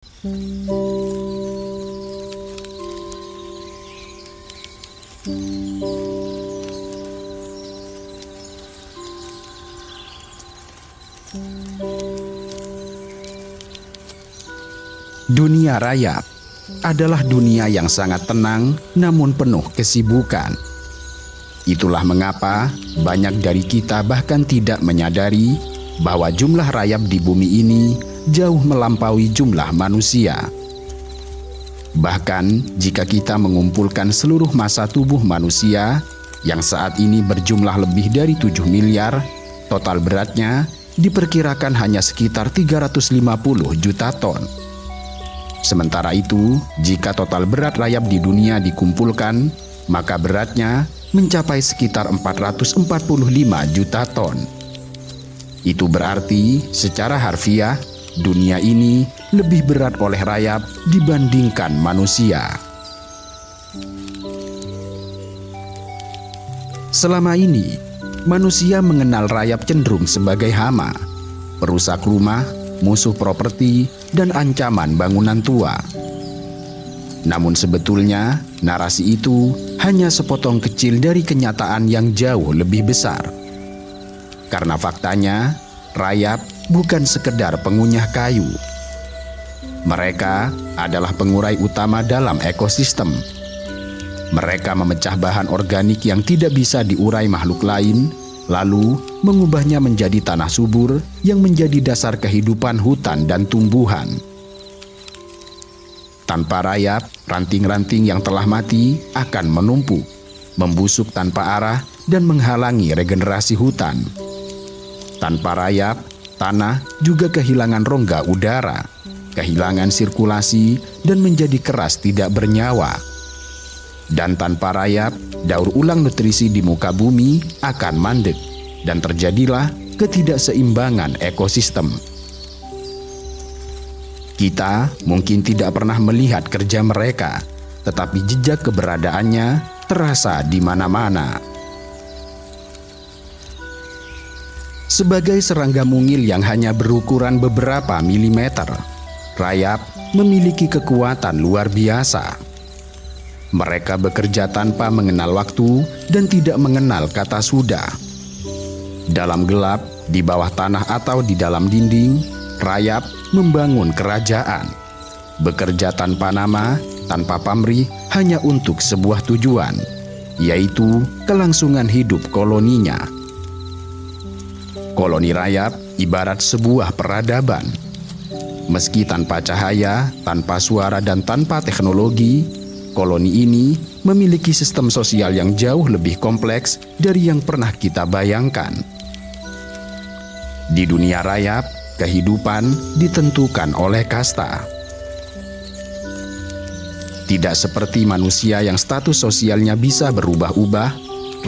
Dunia rayap adalah dunia yang sangat tenang namun penuh kesibukan. Itulah mengapa banyak dari kita bahkan tidak menyadari bahwa jumlah rayap di bumi ini jauh melampaui jumlah manusia. Bahkan jika kita mengumpulkan seluruh massa tubuh manusia yang saat ini berjumlah lebih dari 7 miliar, total beratnya diperkirakan hanya sekitar 350 juta ton. Sementara itu, jika total berat rayap di dunia dikumpulkan, maka beratnya mencapai sekitar 445 juta ton. Itu berarti secara harfiah, dunia ini lebih berat oleh rayap dibandingkan manusia. Selama ini, manusia mengenal rayap cenderung sebagai hama, perusak rumah, musuh properti, dan ancaman bangunan tua. Namun sebetulnya, narasi itu hanya sepotong kecil dari kenyataan yang jauh lebih besar. Karena faktanya, rayap bukan sekedar pengunyah kayu. Mereka adalah pengurai utama dalam ekosistem. Mereka memecah bahan organik yang tidak bisa diurai makhluk lain, lalu mengubahnya menjadi tanah subur yang menjadi dasar kehidupan hutan dan tumbuhan. Tanpa rayap, ranting-ranting yang telah mati akan menumpuk, membusuk tanpa arah, dan menghalangi regenerasi hutan. Tanpa rayap, tanah juga kehilangan rongga udara, kehilangan sirkulasi, dan menjadi keras tidak bernyawa. Dan tanpa rayap, daur ulang nutrisi di muka bumi akan mandek, dan terjadilah ketidakseimbangan ekosistem. Kita mungkin tidak pernah melihat kerja mereka, tetapi jejak keberadaannya terasa di mana-mana. Sebagai serangga mungil yang hanya berukuran beberapa milimeter, rayap memiliki kekuatan luar biasa. Mereka bekerja tanpa mengenal waktu dan tidak mengenal kata sudah. Dalam gelap, di bawah tanah atau di dalam dinding, rayap membangun kerajaan. Bekerja tanpa nama, tanpa pamrih, hanya untuk sebuah tujuan, yaitu kelangsungan hidup koloninya. Koloni rayap ibarat sebuah peradaban. Meski tanpa cahaya, tanpa suara, dan tanpa teknologi, koloni ini memiliki sistem sosial yang jauh lebih kompleks dari yang pernah kita bayangkan. Di dunia rayap, kehidupan ditentukan oleh kasta. Tidak seperti manusia yang status sosialnya bisa berubah-ubah,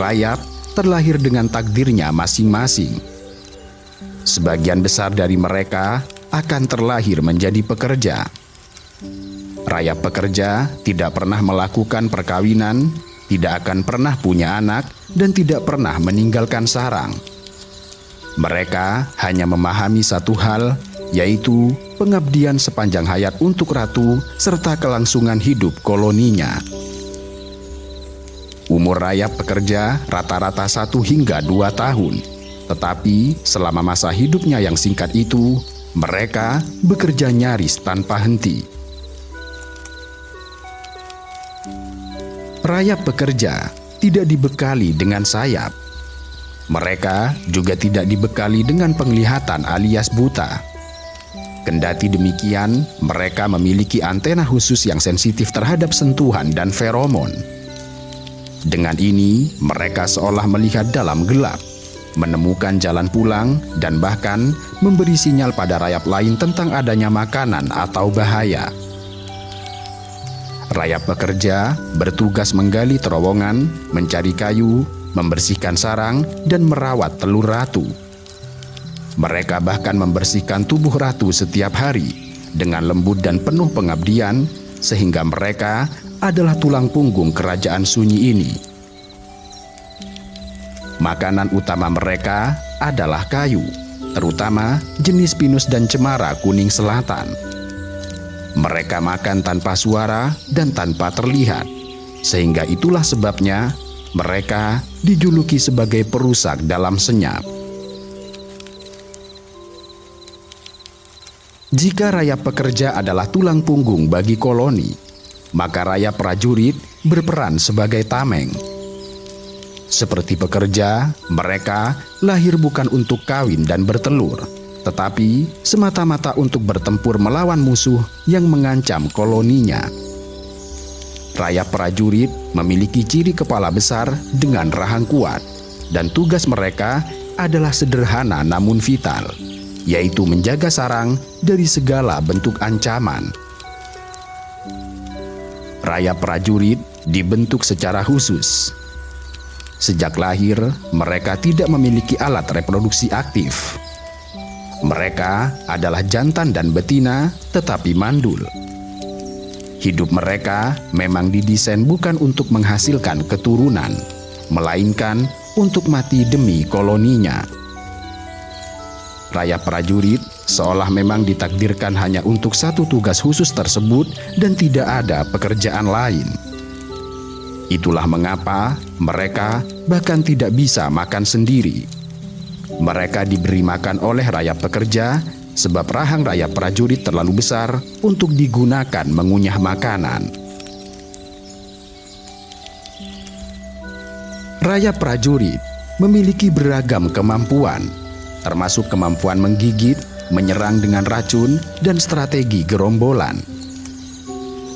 rayap terlahir dengan takdirnya masing-masing. Sebagian besar dari mereka akan terlahir menjadi pekerja. Rayap pekerja tidak pernah melakukan perkawinan, tidak akan pernah punya anak, dan tidak pernah meninggalkan sarang. Mereka hanya memahami satu hal, yaitu pengabdian sepanjang hayat untuk ratu serta kelangsungan hidup koloninya. Umur rayap pekerja rata-rata 1 hingga 2 tahun. Tetapi selama masa hidupnya yang singkat itu, mereka bekerja nyaris tanpa henti. Rayap pekerja tidak dibekali dengan sayap. Mereka juga tidak dibekali dengan penglihatan alias buta. Kendati demikian, mereka memiliki antena khusus yang sensitif terhadap sentuhan dan feromon. Dengan ini, mereka seolah melihat dalam gelap, menemukan jalan pulang, dan bahkan memberi sinyal pada rayap lain tentang adanya makanan atau bahaya. Rayap pekerja bertugas menggali terowongan, mencari kayu, membersihkan sarang, dan merawat telur ratu. Mereka bahkan membersihkan tubuh ratu setiap hari dengan lembut dan penuh pengabdian, sehingga mereka adalah tulang punggung kerajaan sunyi ini. Makanan utama mereka adalah kayu, terutama jenis pinus dan cemara kuning selatan. Mereka makan tanpa suara dan tanpa terlihat, sehingga itulah sebabnya mereka dijuluki sebagai perusak dalam senyap. Jika rayap pekerja adalah tulang punggung bagi koloni, maka rayap prajurit berperan sebagai tameng. Seperti pekerja, mereka lahir bukan untuk kawin dan bertelur, tetapi semata-mata untuk bertempur melawan musuh yang mengancam koloninya. Rayap prajurit memiliki ciri kepala besar dengan rahang kuat, dan tugas mereka adalah sederhana namun vital, yaitu menjaga sarang dari segala bentuk ancaman. Rayap prajurit dibentuk secara khusus. Sejak lahir, mereka tidak memiliki alat reproduksi aktif. Mereka adalah jantan dan betina, tetapi mandul. Hidup mereka memang didesain bukan untuk menghasilkan keturunan, melainkan untuk mati demi koloninya. Rayap prajurit seolah memang ditakdirkan hanya untuk satu tugas khusus tersebut dan tidak ada pekerjaan lain. Itulah mengapa mereka bahkan tidak bisa makan sendiri. Mereka diberi makan oleh rayap pekerja sebab rahang rayap prajurit terlalu besar untuk digunakan mengunyah makanan. Rayap prajurit memiliki beragam kemampuan, termasuk kemampuan menggigit, menyerang dengan racun, dan strategi gerombolan.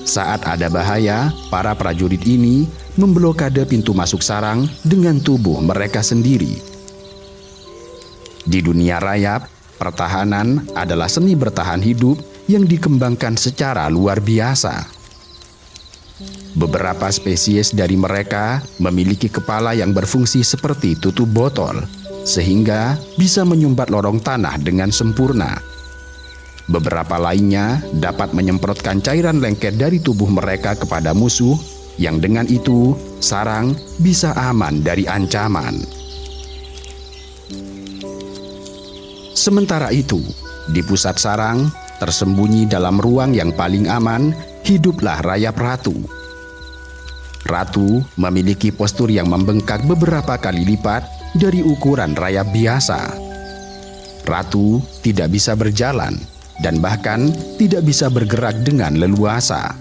Saat ada bahaya, para prajurit ini memblokade pintu masuk sarang dengan tubuh mereka sendiri. Di dunia rayap, pertahanan adalah seni bertahan hidup yang dikembangkan secara luar biasa. Beberapa spesies dari mereka memiliki kepala yang berfungsi seperti tutup botol, sehingga bisa menyumbat lorong tanah dengan sempurna. Beberapa lainnya dapat menyemprotkan cairan lengket dari tubuh mereka kepada musuh, yang dengan itu sarang bisa aman dari ancaman. Sementara itu, di pusat sarang, tersembunyi dalam ruang yang paling aman, hiduplah rayap ratu. Ratu memiliki postur yang membengkak beberapa kali lipat dari ukuran rayap biasa. Ratu tidak bisa berjalan dan bahkan tidak bisa bergerak dengan leluasa.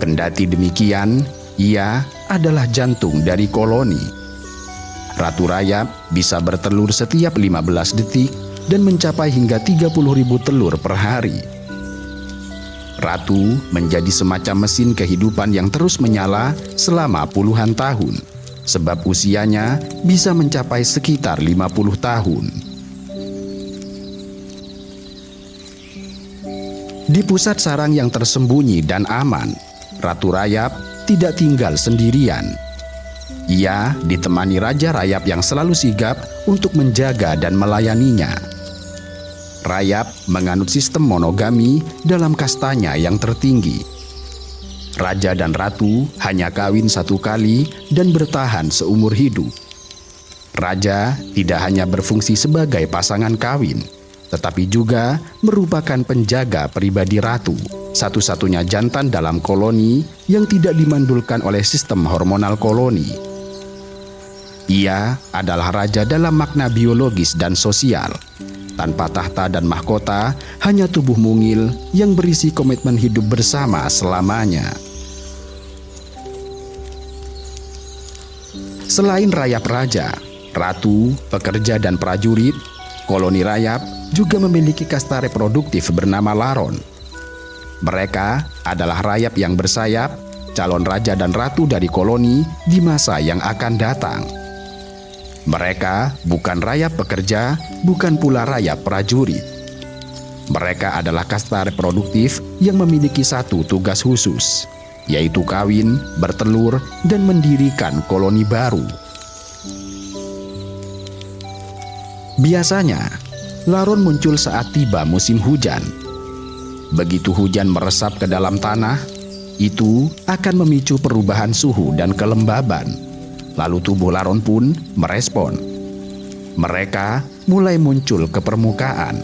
Kendati demikian, ia adalah jantung dari koloni. Ratu rayap bisa bertelur setiap 15 detik dan mencapai hingga 30.000 telur per hari. Ratu menjadi semacam mesin kehidupan yang terus menyala selama puluhan tahun, sebab usianya bisa mencapai sekitar 50 tahun. Di pusat sarang yang tersembunyi dan aman, Ratu Rayap tidak tinggal sendirian. Ia ditemani Raja Rayap yang selalu sigap untuk menjaga dan melayaninya. Rayap menganut sistem monogami dalam kastanya yang tertinggi. Raja dan ratu hanya kawin satu kali dan bertahan seumur hidup. Raja tidak hanya berfungsi sebagai pasangan kawin, tetapi juga merupakan penjaga pribadi ratu, satu-satunya jantan dalam koloni yang tidak dimandulkan oleh sistem hormonal koloni. Ia adalah raja dalam makna biologis dan sosial. Tanpa tahta dan mahkota, hanya tubuh mungil yang berisi komitmen hidup bersama selamanya. Selain rayap raja, ratu, pekerja, dan prajurit, koloni rayap juga memiliki kasta reproduktif bernama laron. Mereka adalah rayap yang bersayap, calon raja dan ratu dari koloni di masa yang akan datang. Mereka bukan rayap pekerja, bukan pula rayap prajurit. Mereka adalah kasta reproduktif yang memiliki satu tugas khusus, yaitu kawin, bertelur, dan mendirikan koloni baru. Biasanya, laron muncul saat tiba musim hujan. Begitu hujan meresap ke dalam tanah, itu akan memicu perubahan suhu dan kelembaban. Lalu tubuh laron pun merespon. Mereka mulai muncul ke permukaan.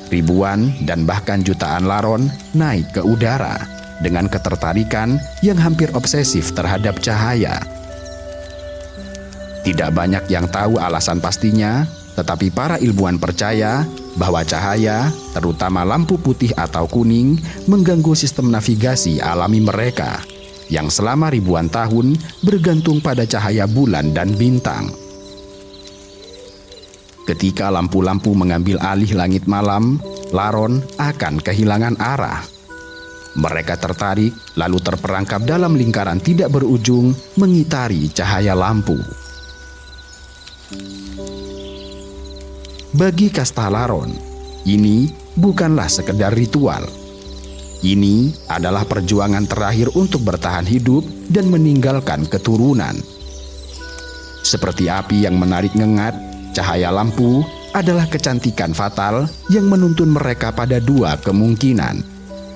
ribuan dan bahkan jutaan laron naik ke udara dengan ketertarikan yang hampir obsesif terhadap cahaya. Tidak banyak yang tahu alasan pastinya, tetapi para ilmuwan percaya bahwa cahaya, terutama lampu putih atau kuning, mengganggu sistem navigasi alami mereka yang selama ribuan tahun bergantung pada cahaya bulan dan bintang. Ketika lampu-lampu mengambil alih langit malam, laron akan kehilangan arah. Mereka tertarik lalu terperangkap dalam lingkaran tidak berujung mengitari cahaya lampu. Bagi kasta laron, ini bukanlah sekedar ritual. Ini adalah perjuangan terakhir untuk bertahan hidup dan meninggalkan keturunan. Seperti api yang menarik ngengat, cahaya lampu adalah kecantikan fatal yang menuntun mereka pada dua kemungkinan,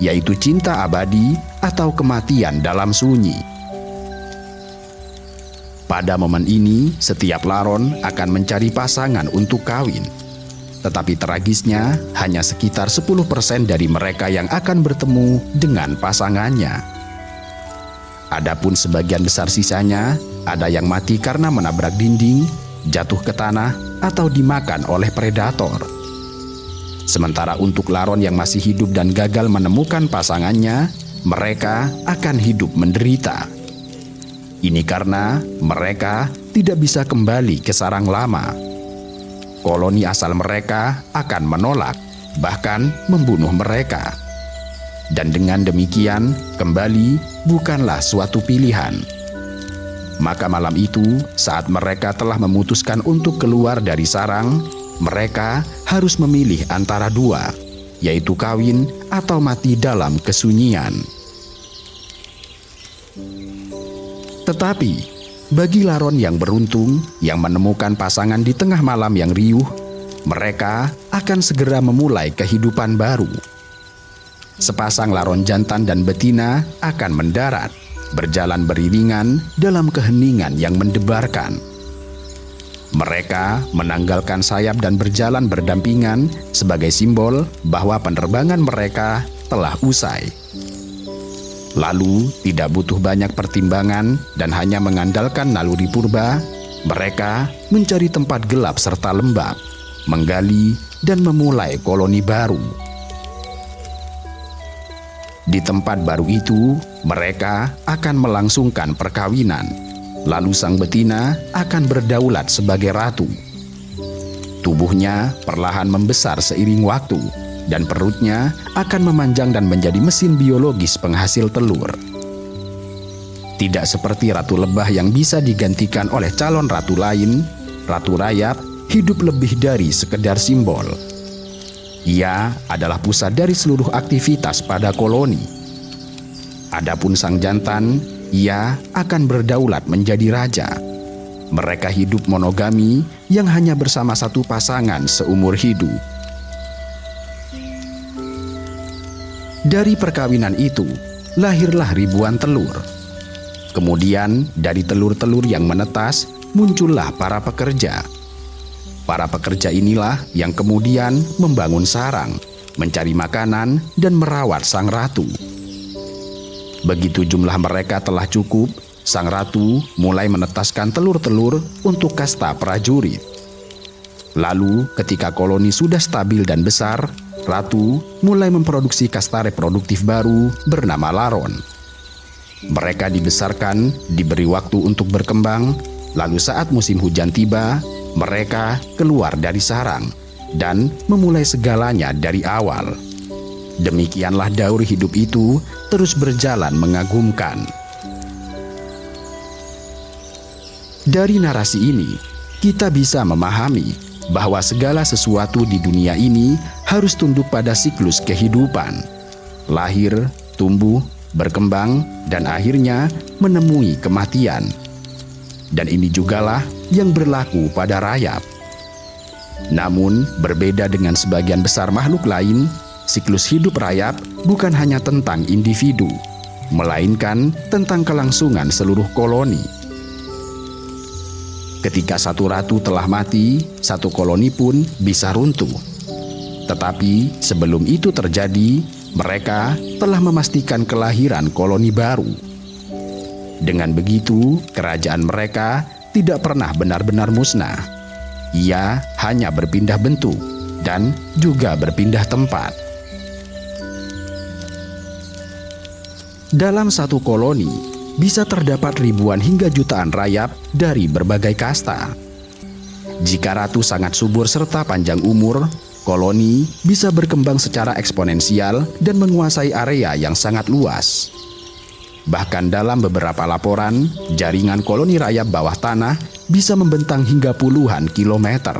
yaitu cinta abadi atau kematian dalam sunyi. Pada momen ini, setiap laron akan mencari pasangan untuk kawin. Tetapi tragisnya, hanya sekitar 10% dari mereka yang akan bertemu dengan pasangannya. Adapun sebagian besar sisanya, ada yang mati karena menabrak dinding, jatuh ke tanah, atau dimakan oleh predator. Sementara untuk laron yang masih hidup dan gagal menemukan pasangannya, mereka akan hidup menderita. Ini karena mereka tidak bisa kembali ke sarang lama. Koloni asal mereka akan menolak, bahkan membunuh mereka. Dan dengan demikian, kembali bukanlah suatu pilihan. Maka malam itu, saat mereka telah memutuskan untuk keluar dari sarang, mereka harus memilih antara dua, yaitu kawin atau mati dalam kesunyian. Tetapi bagi laron yang beruntung, yang menemukan pasangan di tengah malam yang riuh, mereka akan segera memulai kehidupan baru. Sepasang laron jantan dan betina akan mendarat, berjalan beriringan dalam keheningan yang mendebarkan. Mereka menanggalkan sayap dan berjalan berdampingan sebagai simbol bahwa penerbangan mereka telah usai. Lalu, tidak butuh banyak pertimbangan dan hanya mengandalkan naluri purba, mereka mencari tempat gelap serta lembab, menggali dan memulai koloni baru. Di tempat baru itu, mereka akan melangsungkan perkawinan, lalu sang betina akan berdaulat sebagai ratu. Tubuhnya perlahan membesar seiring waktu, dan perutnya akan memanjang dan menjadi mesin biologis penghasil telur. Tidak seperti ratu lebah yang bisa digantikan oleh calon ratu lain, ratu rayap hidup lebih dari sekedar simbol. Ia adalah pusat dari seluruh aktivitas pada koloni. Adapun sang jantan, ia akan berdaulat menjadi raja. Mereka hidup monogami yang hanya bersama satu pasangan seumur hidup. Dari perkawinan itu, lahirlah ribuan telur. Kemudian, dari telur-telur yang menetas, muncullah para pekerja. Para pekerja inilah yang kemudian membangun sarang, mencari makanan, dan merawat sang ratu. Begitu jumlah mereka telah cukup, sang ratu mulai menetaskan telur-telur untuk kasta prajurit. Lalu, ketika koloni sudah stabil dan besar, ratu mulai memproduksi kasta reproduktif baru bernama laron. Mereka dibesarkan, diberi waktu untuk berkembang, lalu saat musim hujan tiba, mereka keluar dari sarang dan memulai segalanya dari awal. Demikianlah daur hidup itu terus berjalan mengagumkan. Dari narasi ini, kita bisa memahami bahwa segala sesuatu di dunia ini harus tunduk pada siklus kehidupan. Lahir, tumbuh, berkembang, dan akhirnya menemui kematian. Dan ini jugalah yang berlaku pada rayap. Namun, berbeda dengan sebagian besar makhluk lain, siklus hidup rayap bukan hanya tentang individu, melainkan tentang kelangsungan seluruh koloni. Ketika satu ratu telah mati, satu koloni pun bisa runtuh. Tetapi sebelum itu terjadi, mereka telah memastikan kelahiran koloni baru. Dengan begitu, kerajaan mereka tidak pernah benar-benar musnah. Ia hanya berpindah bentuk dan juga berpindah tempat. Dalam satu koloni, bisa terdapat ribuan hingga jutaan rayap dari berbagai kasta. Jika ratu sangat subur serta panjang umur, koloni bisa berkembang secara eksponensial dan menguasai area yang sangat luas. Bahkan dalam beberapa laporan, jaringan koloni rayap bawah tanah bisa membentang hingga puluhan kilometer,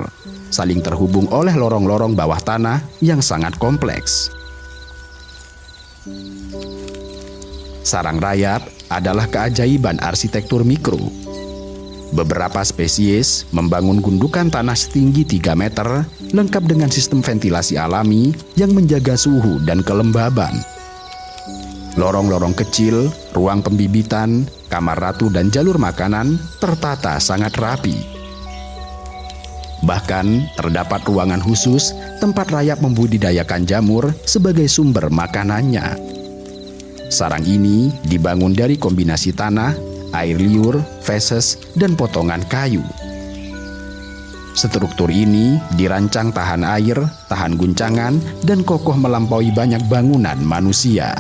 saling terhubung oleh lorong-lorong bawah tanah yang sangat kompleks. Sarang rayap adalah keajaiban arsitektur mikro. Beberapa spesies membangun gundukan tanah setinggi 3 meter, lengkap dengan sistem ventilasi alami yang menjaga suhu dan kelembaban. Lorong-lorong kecil, ruang pembibitan, kamar ratu dan jalur makanan tertata sangat rapi. Bahkan terdapat ruangan khusus tempat rayap membudidayakan jamur sebagai sumber makanannya. Sarang ini dibangun dari kombinasi tanah, air liur, feses, dan potongan kayu. Struktur ini dirancang tahan air, tahan guncangan, dan kokoh melampaui banyak bangunan manusia.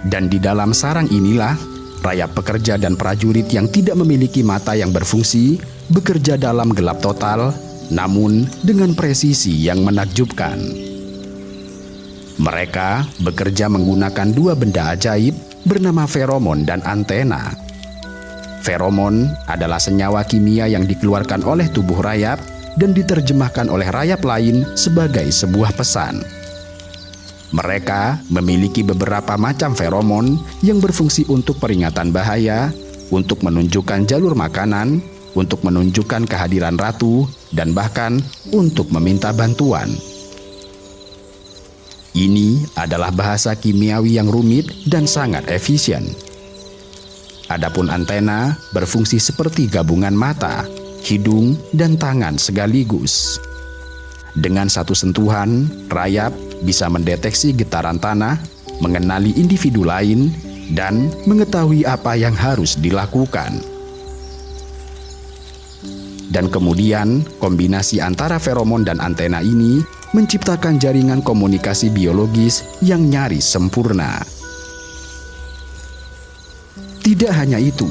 Dan di dalam sarang inilah, rayap pekerja dan prajurit yang tidak memiliki mata yang berfungsi bekerja dalam gelap total, namun dengan presisi yang menakjubkan. Mereka bekerja menggunakan 2 benda ajaib bernama feromon dan antena. Feromon adalah senyawa kimia yang dikeluarkan oleh tubuh rayap dan diterjemahkan oleh rayap lain sebagai sebuah pesan. Mereka memiliki beberapa macam feromon yang berfungsi untuk peringatan bahaya, untuk menunjukkan jalur makanan, untuk menunjukkan kehadiran ratu, dan bahkan untuk meminta bantuan. Ini adalah bahasa kimiawi yang rumit dan sangat efisien. Adapun antena berfungsi seperti gabungan mata, hidung, dan tangan sekaligus. Dengan satu sentuhan, rayap bisa mendeteksi getaran tanah, mengenali individu lain, dan mengetahui apa yang harus dilakukan. Dan kemudian, kombinasi antara feromon dan antena ini menciptakan jaringan komunikasi biologis yang nyaris sempurna. Tidak hanya itu,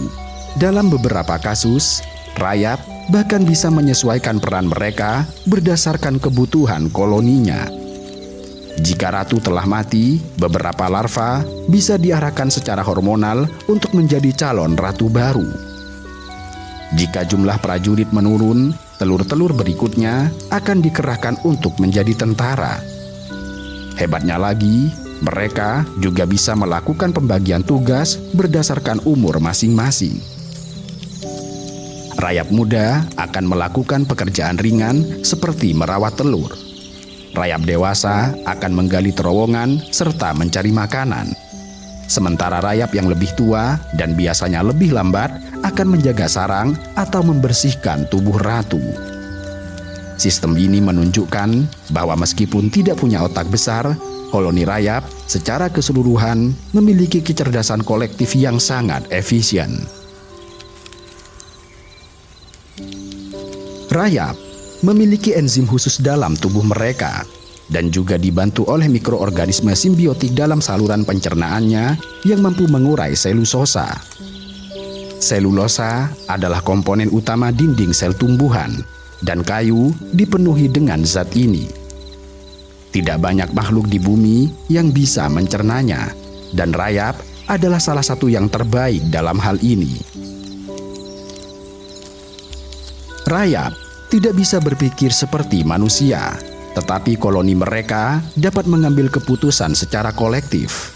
dalam beberapa kasus, rayap bahkan bisa menyesuaikan peran mereka berdasarkan kebutuhan koloninya. Jika ratu telah mati, beberapa larva bisa diarahkan secara hormonal untuk menjadi calon ratu baru. Jika jumlah prajurit menurun, telur-telur berikutnya akan dikerahkan untuk menjadi tentara. Hebatnya lagi, mereka juga bisa melakukan pembagian tugas berdasarkan umur masing-masing. Rayap muda akan melakukan pekerjaan ringan seperti merawat telur. Rayap dewasa akan menggali terowongan serta mencari makanan. Sementara rayap yang lebih tua dan biasanya lebih lambat akan menjaga sarang atau membersihkan tubuh ratu. Sistem ini menunjukkan bahwa meskipun tidak punya otak besar, koloni rayap secara keseluruhan memiliki kecerdasan kolektif yang sangat efisien. Rayap memiliki enzim khusus dalam tubuh mereka dan juga dibantu oleh mikroorganisme simbiotik dalam saluran pencernaannya yang mampu mengurai selulosa. Selulosa adalah komponen utama dinding sel tumbuhan, dan kayu dipenuhi dengan zat ini. Tidak banyak makhluk di bumi yang bisa mencernanya, dan rayap adalah salah satu yang terbaik dalam hal ini. Rayap tidak bisa berpikir seperti manusia, tetapi koloni mereka dapat mengambil keputusan secara kolektif.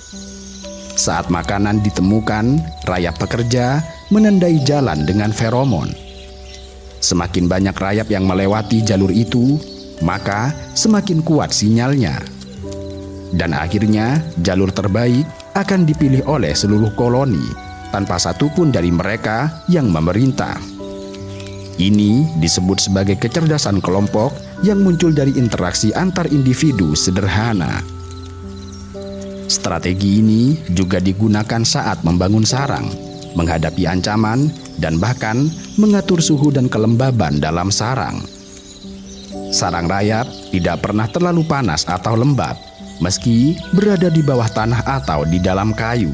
Saat makanan ditemukan, rayap pekerja menandai jalan dengan feromon. Semakin banyak rayap yang melewati jalur itu, maka semakin kuat sinyalnya. Dan akhirnya, jalur terbaik akan dipilih oleh seluruh koloni, tanpa satupun dari mereka yang memerintah. Ini disebut sebagai kecerdasan kelompok yang muncul dari interaksi antar individu sederhana. Strategi ini juga digunakan saat membangun sarang, menghadapi ancaman, dan bahkan mengatur suhu dan kelembaban dalam sarang. Sarang rayap tidak pernah terlalu panas atau lembab, meski berada di bawah tanah atau di dalam kayu.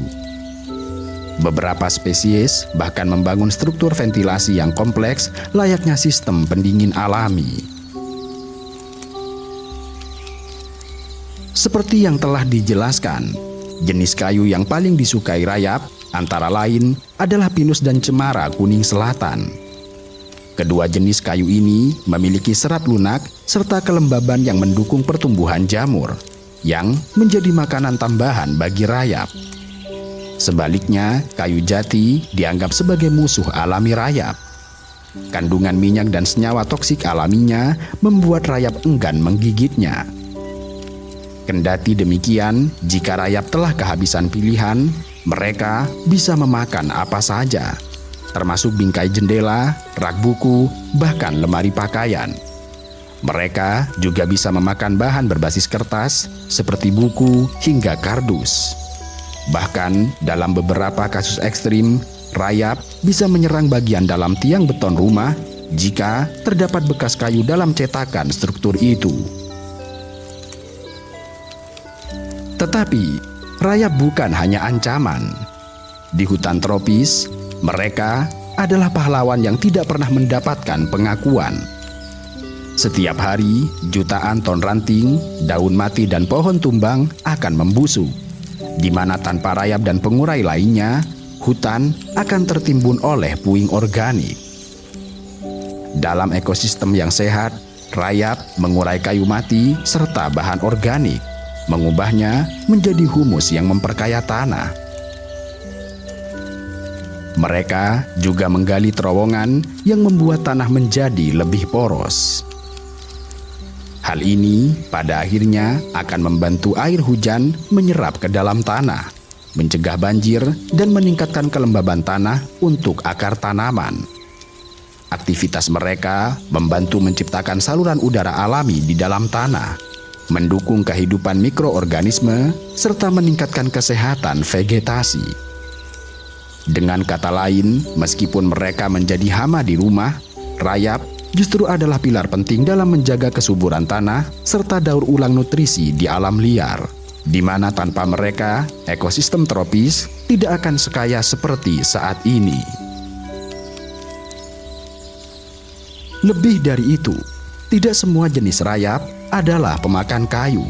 Beberapa spesies bahkan membangun struktur ventilasi yang kompleks layaknya sistem pendingin alami. Seperti yang telah dijelaskan, jenis kayu yang paling disukai rayap antara lain adalah pinus dan cemara kuning selatan. Kedua jenis kayu ini memiliki serat lunak serta kelembaban yang mendukung pertumbuhan jamur, yang menjadi makanan tambahan bagi rayap. Sebaliknya, kayu jati dianggap sebagai musuh alami rayap. Kandungan minyak dan senyawa toksik alaminya membuat rayap enggan menggigitnya. Kendati demikian, jika rayap telah kehabisan pilihan, mereka bisa memakan apa saja, termasuk bingkai jendela, rak buku, bahkan lemari pakaian. Mereka juga bisa memakan bahan berbasis kertas seperti buku hingga kardus. Bahkan dalam beberapa kasus ekstrim, rayap bisa menyerang bagian dalam tiang beton rumah jika terdapat bekas kayu dalam cetakan struktur itu. Tetapi, rayap bukan hanya ancaman. Di hutan tropis, mereka adalah pahlawan yang tidak pernah mendapatkan pengakuan. Setiap hari, jutaan ton ranting, daun mati, dan pohon tumbang akan membusuk, di mana tanpa rayap dan pengurai lainnya, hutan akan tertimbun oleh puing organik. Dalam ekosistem yang sehat, rayap mengurai kayu mati serta bahan organik, mengubahnya menjadi humus yang memperkaya tanah. Mereka juga menggali terowongan yang membuat tanah menjadi lebih poros. Hal ini pada akhirnya akan membantu air hujan menyerap ke dalam tanah, mencegah banjir, dan meningkatkan kelembaban tanah untuk akar tanaman. Aktivitas mereka membantu menciptakan saluran udara alami di dalam tanah, mendukung kehidupan mikroorganisme, serta meningkatkan kesehatan vegetasi. Dengan kata lain, meskipun mereka menjadi hama di rumah, rayap justru adalah pilar penting dalam menjaga kesuburan tanah serta daur ulang nutrisi di alam liar, di mana tanpa mereka, ekosistem tropis tidak akan sekaya seperti saat ini. Lebih dari itu, tidak semua jenis rayap adalah pemakan kayu.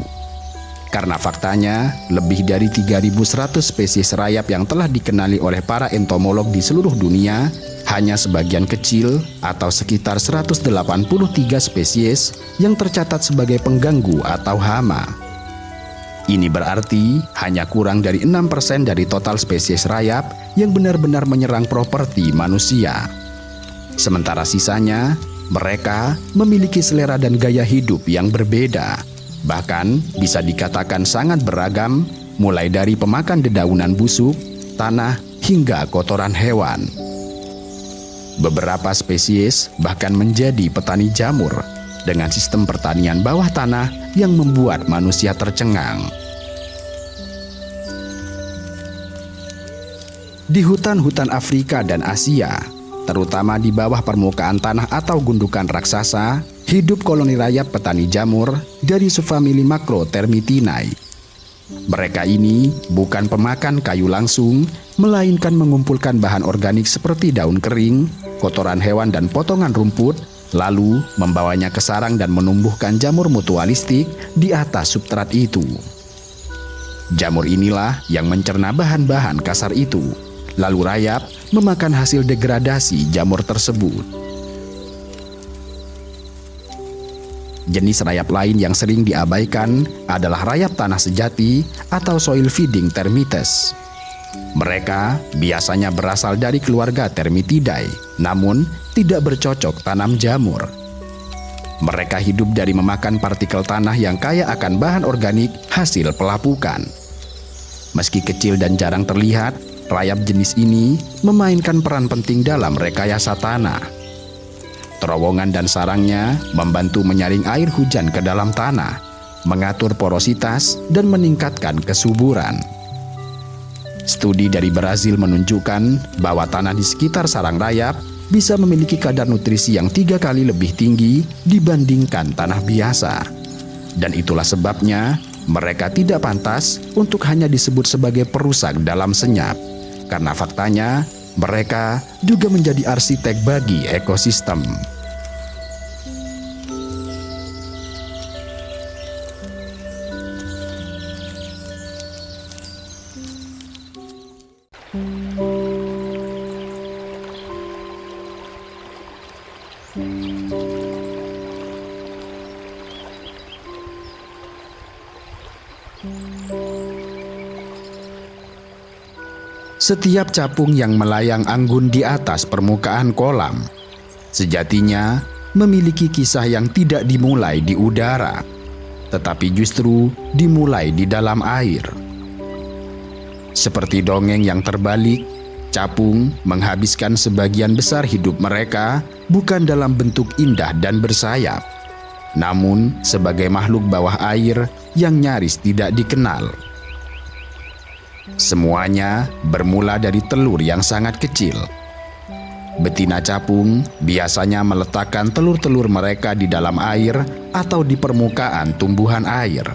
Karena faktanya, lebih dari 3.100 spesies rayap yang telah dikenali oleh para entomolog di seluruh dunia, hanya sebagian kecil atau sekitar 183 spesies yang tercatat sebagai pengganggu atau hama. Ini berarti hanya kurang dari 6% dari total spesies rayap yang benar-benar menyerang properti manusia. Sementara sisanya, mereka memiliki selera dan gaya hidup yang berbeda. Bahkan bisa dikatakan sangat beragam, mulai dari pemakan dedaunan busuk, tanah, hingga kotoran hewan. Beberapa spesies bahkan menjadi petani jamur dengan sistem pertanian bawah tanah yang membuat manusia tercengang. Di hutan-hutan Afrika dan Asia, terutama di bawah permukaan tanah atau gundukan raksasa, hidup koloni rayap petani jamur dari subfamili Macrotermitinae. Mereka ini bukan pemakan kayu langsung, melainkan mengumpulkan bahan organik seperti daun kering, kotoran hewan, dan potongan rumput, lalu membawanya ke sarang dan menumbuhkan jamur mutualistik di atas substrat itu. Jamur inilah yang mencerna bahan-bahan kasar itu, lalu rayap memakan hasil degradasi jamur tersebut. Jenis rayap lain yang sering diabaikan adalah rayap tanah sejati atau soil feeding termites. Mereka biasanya berasal dari keluarga Termitidae, namun tidak bercocok tanam jamur. Mereka hidup dari memakan partikel tanah yang kaya akan bahan organik hasil pelapukan. Meski kecil dan jarang terlihat, rayap jenis ini memainkan peran penting dalam rekayasa tanah. Terowongan dan sarangnya membantu menyaring air hujan ke dalam tanah, mengatur porositas, dan meningkatkan kesuburan. Studi dari Brazil menunjukkan bahwa tanah di sekitar sarang rayap bisa memiliki kadar nutrisi yang 3 kali lebih tinggi dibandingkan tanah biasa. Dan itulah sebabnya mereka tidak pantas untuk hanya disebut sebagai perusak dalam senyap, karena faktanya mereka juga menjadi arsitek bagi ekosistem. Setiap capung yang melayang anggun di atas permukaan kolam, sejatinya memiliki kisah yang tidak dimulai di udara, tetapi justru dimulai di dalam air. Seperti dongeng yang terbalik, capung menghabiskan sebagian besar hidup mereka bukan dalam bentuk indah dan bersayap, namun sebagai makhluk bawah air yang nyaris tidak dikenal. Semuanya bermula dari telur yang sangat kecil. Betina capung biasanya meletakkan telur-telur mereka di dalam air atau di permukaan tumbuhan air.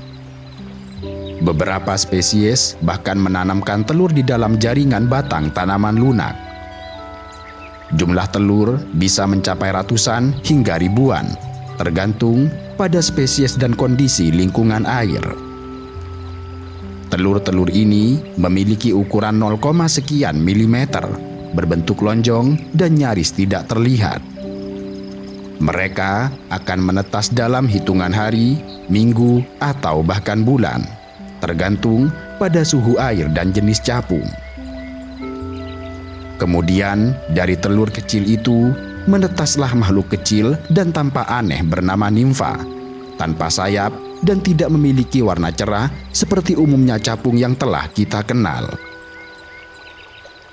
Beberapa spesies bahkan menanamkan telur di dalam jaringan batang tanaman lunak. Jumlah telur bisa mencapai ratusan hingga ribuan, tergantung pada spesies dan kondisi lingkungan air. Telur-telur ini memiliki ukuran 0, sekian milimeter, berbentuk lonjong dan nyaris tidak terlihat. Mereka akan menetas dalam hitungan hari, minggu, atau bahkan bulan, tergantung pada suhu air dan jenis capung. Kemudian dari telur kecil itu menetaslah makhluk kecil dan tampak aneh bernama nimfa, tanpa sayap dan tidak memiliki warna cerah seperti umumnya capung yang telah kita kenal.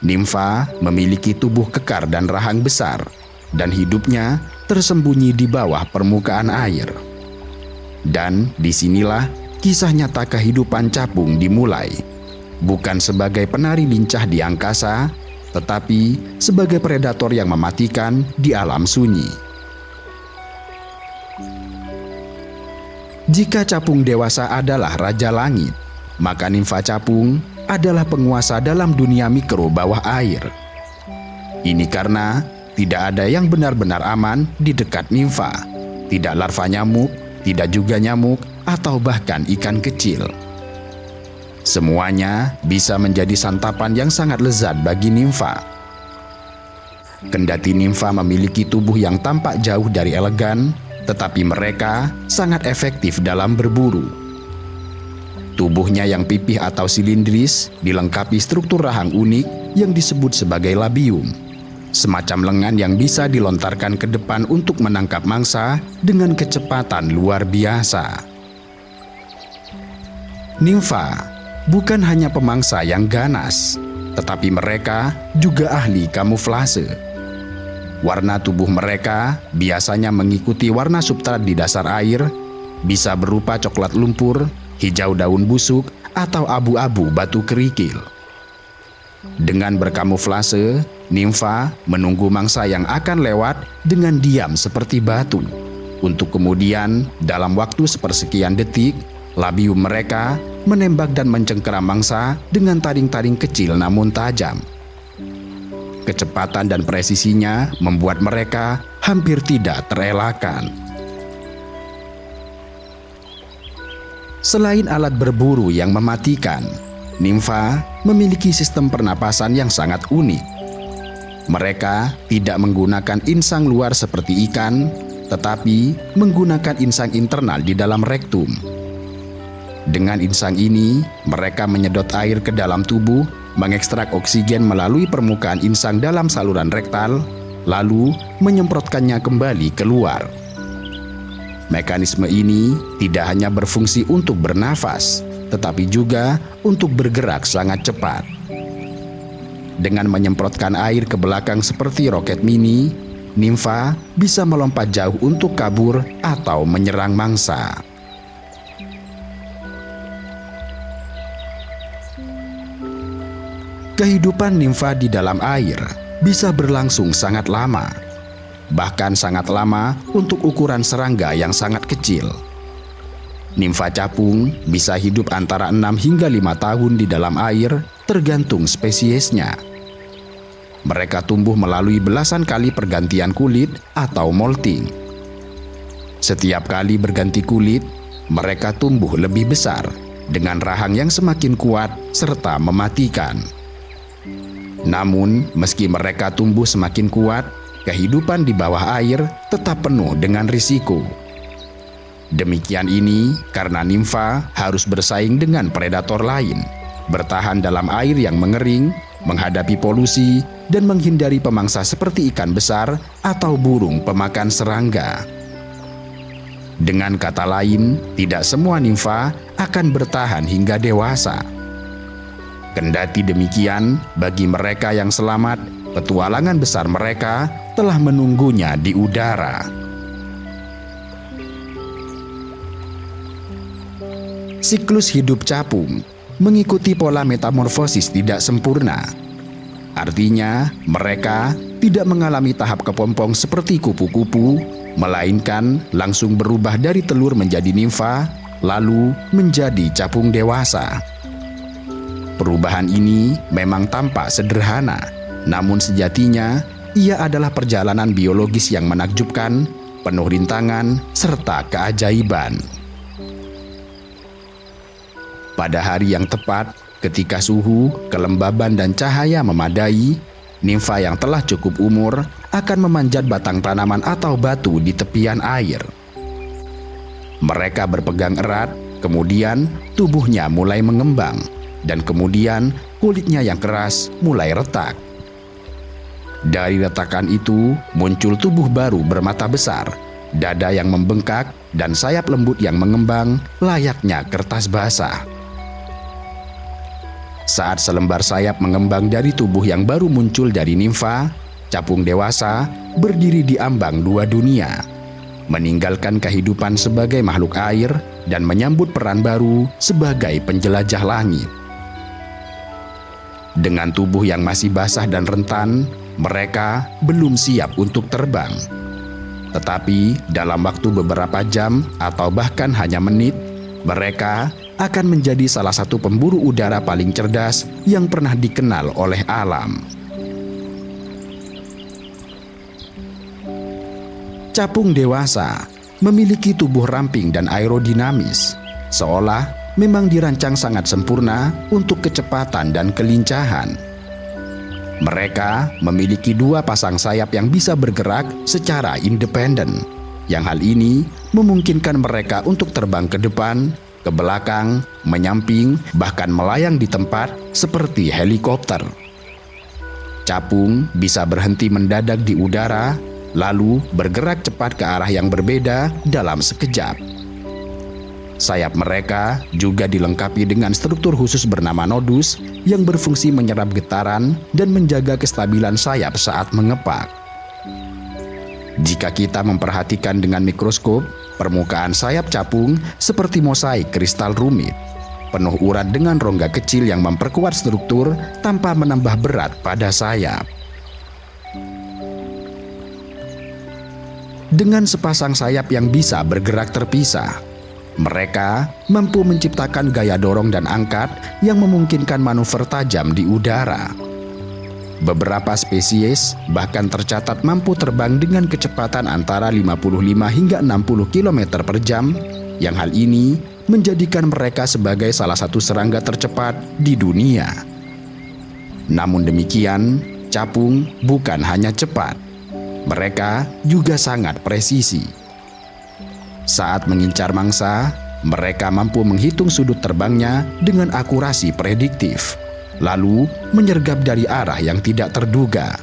Nimfa memiliki tubuh kekar dan rahang besar, dan hidupnya tersembunyi di bawah permukaan air. Dan disinilah kisah nyata kehidupan capung dimulai, bukan sebagai penari lincah di angkasa, tetapi sebagai predator yang mematikan di alam sunyi. Jika capung dewasa adalah raja langit, maka nimfa capung adalah penguasa dalam dunia mikro bawah air. Ini karena tidak ada yang benar-benar aman di dekat nimfa, tidak larva nyamuk, tidak juga nyamuk, atau bahkan ikan kecil. Semuanya bisa menjadi santapan yang sangat lezat bagi nimfa. Kendati nimfa memiliki tubuh yang tampak jauh dari elegan, tetapi mereka sangat efektif dalam berburu. Tubuhnya yang pipih atau silindris dilengkapi struktur rahang unik yang disebut sebagai labium, semacam lengan yang bisa dilontarkan ke depan untuk menangkap mangsa dengan kecepatan luar biasa. Nimfa bukan hanya pemangsa yang ganas, tetapi mereka juga ahli kamuflase. Warna tubuh mereka biasanya mengikuti warna substrat di dasar air, bisa berupa coklat lumpur, hijau daun busuk, atau abu-abu batu kerikil. Dengan berkamuflase, nimfa menunggu mangsa yang akan lewat dengan diam seperti batu, untuk kemudian dalam waktu sepersekian detik, labium mereka menembak dan mencengkeram mangsa dengan taring-taring kecil namun tajam. Kecepatan dan presisinya membuat mereka hampir tidak terelakkan. Selain alat berburu yang mematikan, nimfa memiliki sistem pernapasan yang sangat unik. Mereka tidak menggunakan insang luar seperti ikan, tetapi menggunakan insang internal di dalam rektum. Dengan insang ini, mereka menyedot air ke dalam tubuh, mengekstrak oksigen melalui permukaan insang dalam saluran rektal, lalu menyemprotkannya kembali keluar. Mekanisme ini tidak hanya berfungsi untuk bernafas, tetapi juga untuk bergerak sangat cepat. Dengan menyemprotkan air ke belakang seperti roket mini, nimfa bisa melompat jauh untuk kabur atau menyerang mangsa. Kehidupan nimfa di dalam air bisa berlangsung sangat lama, bahkan sangat lama untuk ukuran serangga yang sangat kecil. Nimfa capung bisa hidup antara 6 hingga 5 tahun di dalam air, tergantung spesiesnya. Mereka tumbuh melalui belasan kali pergantian kulit atau molting. Setiap kali berganti kulit, mereka tumbuh lebih besar dengan rahang yang semakin kuat serta mematikan. Namun, meski mereka tumbuh semakin kuat, kehidupan di bawah air tetap penuh dengan risiko. Demikian ini karena nimfa harus bersaing dengan predator lain, bertahan dalam air yang mengering, menghadapi polusi, dan menghindari pemangsa seperti ikan besar atau burung pemakan serangga. Dengan kata lain, tidak semua nimfa akan bertahan hingga dewasa. Kendati demikian, bagi mereka yang selamat, petualangan besar mereka telah menunggunya di udara. Siklus hidup capung mengikuti pola metamorfosis tidak sempurna. Artinya, mereka tidak mengalami tahap kepompong seperti kupu-kupu, melainkan langsung berubah dari telur menjadi nimfa, lalu menjadi capung dewasa. Perubahan ini memang tampak sederhana, namun sejatinya ia adalah perjalanan biologis yang menakjubkan, penuh rintangan, serta keajaiban. Pada hari yang tepat, ketika suhu, kelembaban, dan cahaya memadai, nimfa yang telah cukup umur akan memanjat batang tanaman atau batu di tepian air. Mereka berpegang erat, kemudian tubuhnya mulai mengembang, dan kemudian kulitnya yang keras mulai retak. Dari retakan itu muncul tubuh baru bermata besar, dada yang membengkak, dan sayap lembut yang mengembang layaknya kertas basah. Saat selembar sayap mengembang dari tubuh yang baru muncul dari nimfa, capung dewasa berdiri di ambang dua dunia, meninggalkan kehidupan sebagai makhluk air dan menyambut peran baru sebagai penjelajah langit. Dengan tubuh yang masih basah dan rentan, mereka belum siap untuk terbang. Tetapi dalam waktu beberapa jam atau bahkan hanya menit, mereka akan menjadi salah satu pemburu udara paling cerdas yang pernah dikenal oleh alam. Capung dewasa memiliki tubuh ramping dan aerodinamis, seolah memang dirancang sangat sempurna untuk kecepatan dan kelincahan. Mereka memiliki 2 pasang sayap yang bisa bergerak secara independen, yang hal ini memungkinkan mereka untuk terbang ke depan, ke belakang, menyamping, bahkan melayang di tempat seperti helikopter. Capung bisa berhenti mendadak di udara, lalu bergerak cepat ke arah yang berbeda dalam sekejap. Sayap mereka juga dilengkapi dengan struktur khusus bernama nodus yang berfungsi menyerap getaran dan menjaga kestabilan sayap saat mengepak. Jika kita memperhatikan dengan mikroskop, permukaan sayap capung seperti mosaik kristal rumit, penuh urat dengan rongga kecil yang memperkuat struktur tanpa menambah berat pada sayap. Dengan sepasang sayap yang bisa bergerak terpisah, mereka mampu menciptakan gaya dorong dan angkat yang memungkinkan manuver tajam di udara. Beberapa spesies bahkan tercatat mampu terbang dengan kecepatan antara 55 hingga 60 km per jam, yang hal ini menjadikan mereka sebagai salah satu serangga tercepat di dunia. Namun demikian, capung bukan hanya cepat, mereka juga sangat presisi. Saat mengincar mangsa, mereka mampu menghitung sudut terbangnya dengan akurasi prediktif, lalu menyergap dari arah yang tidak terduga.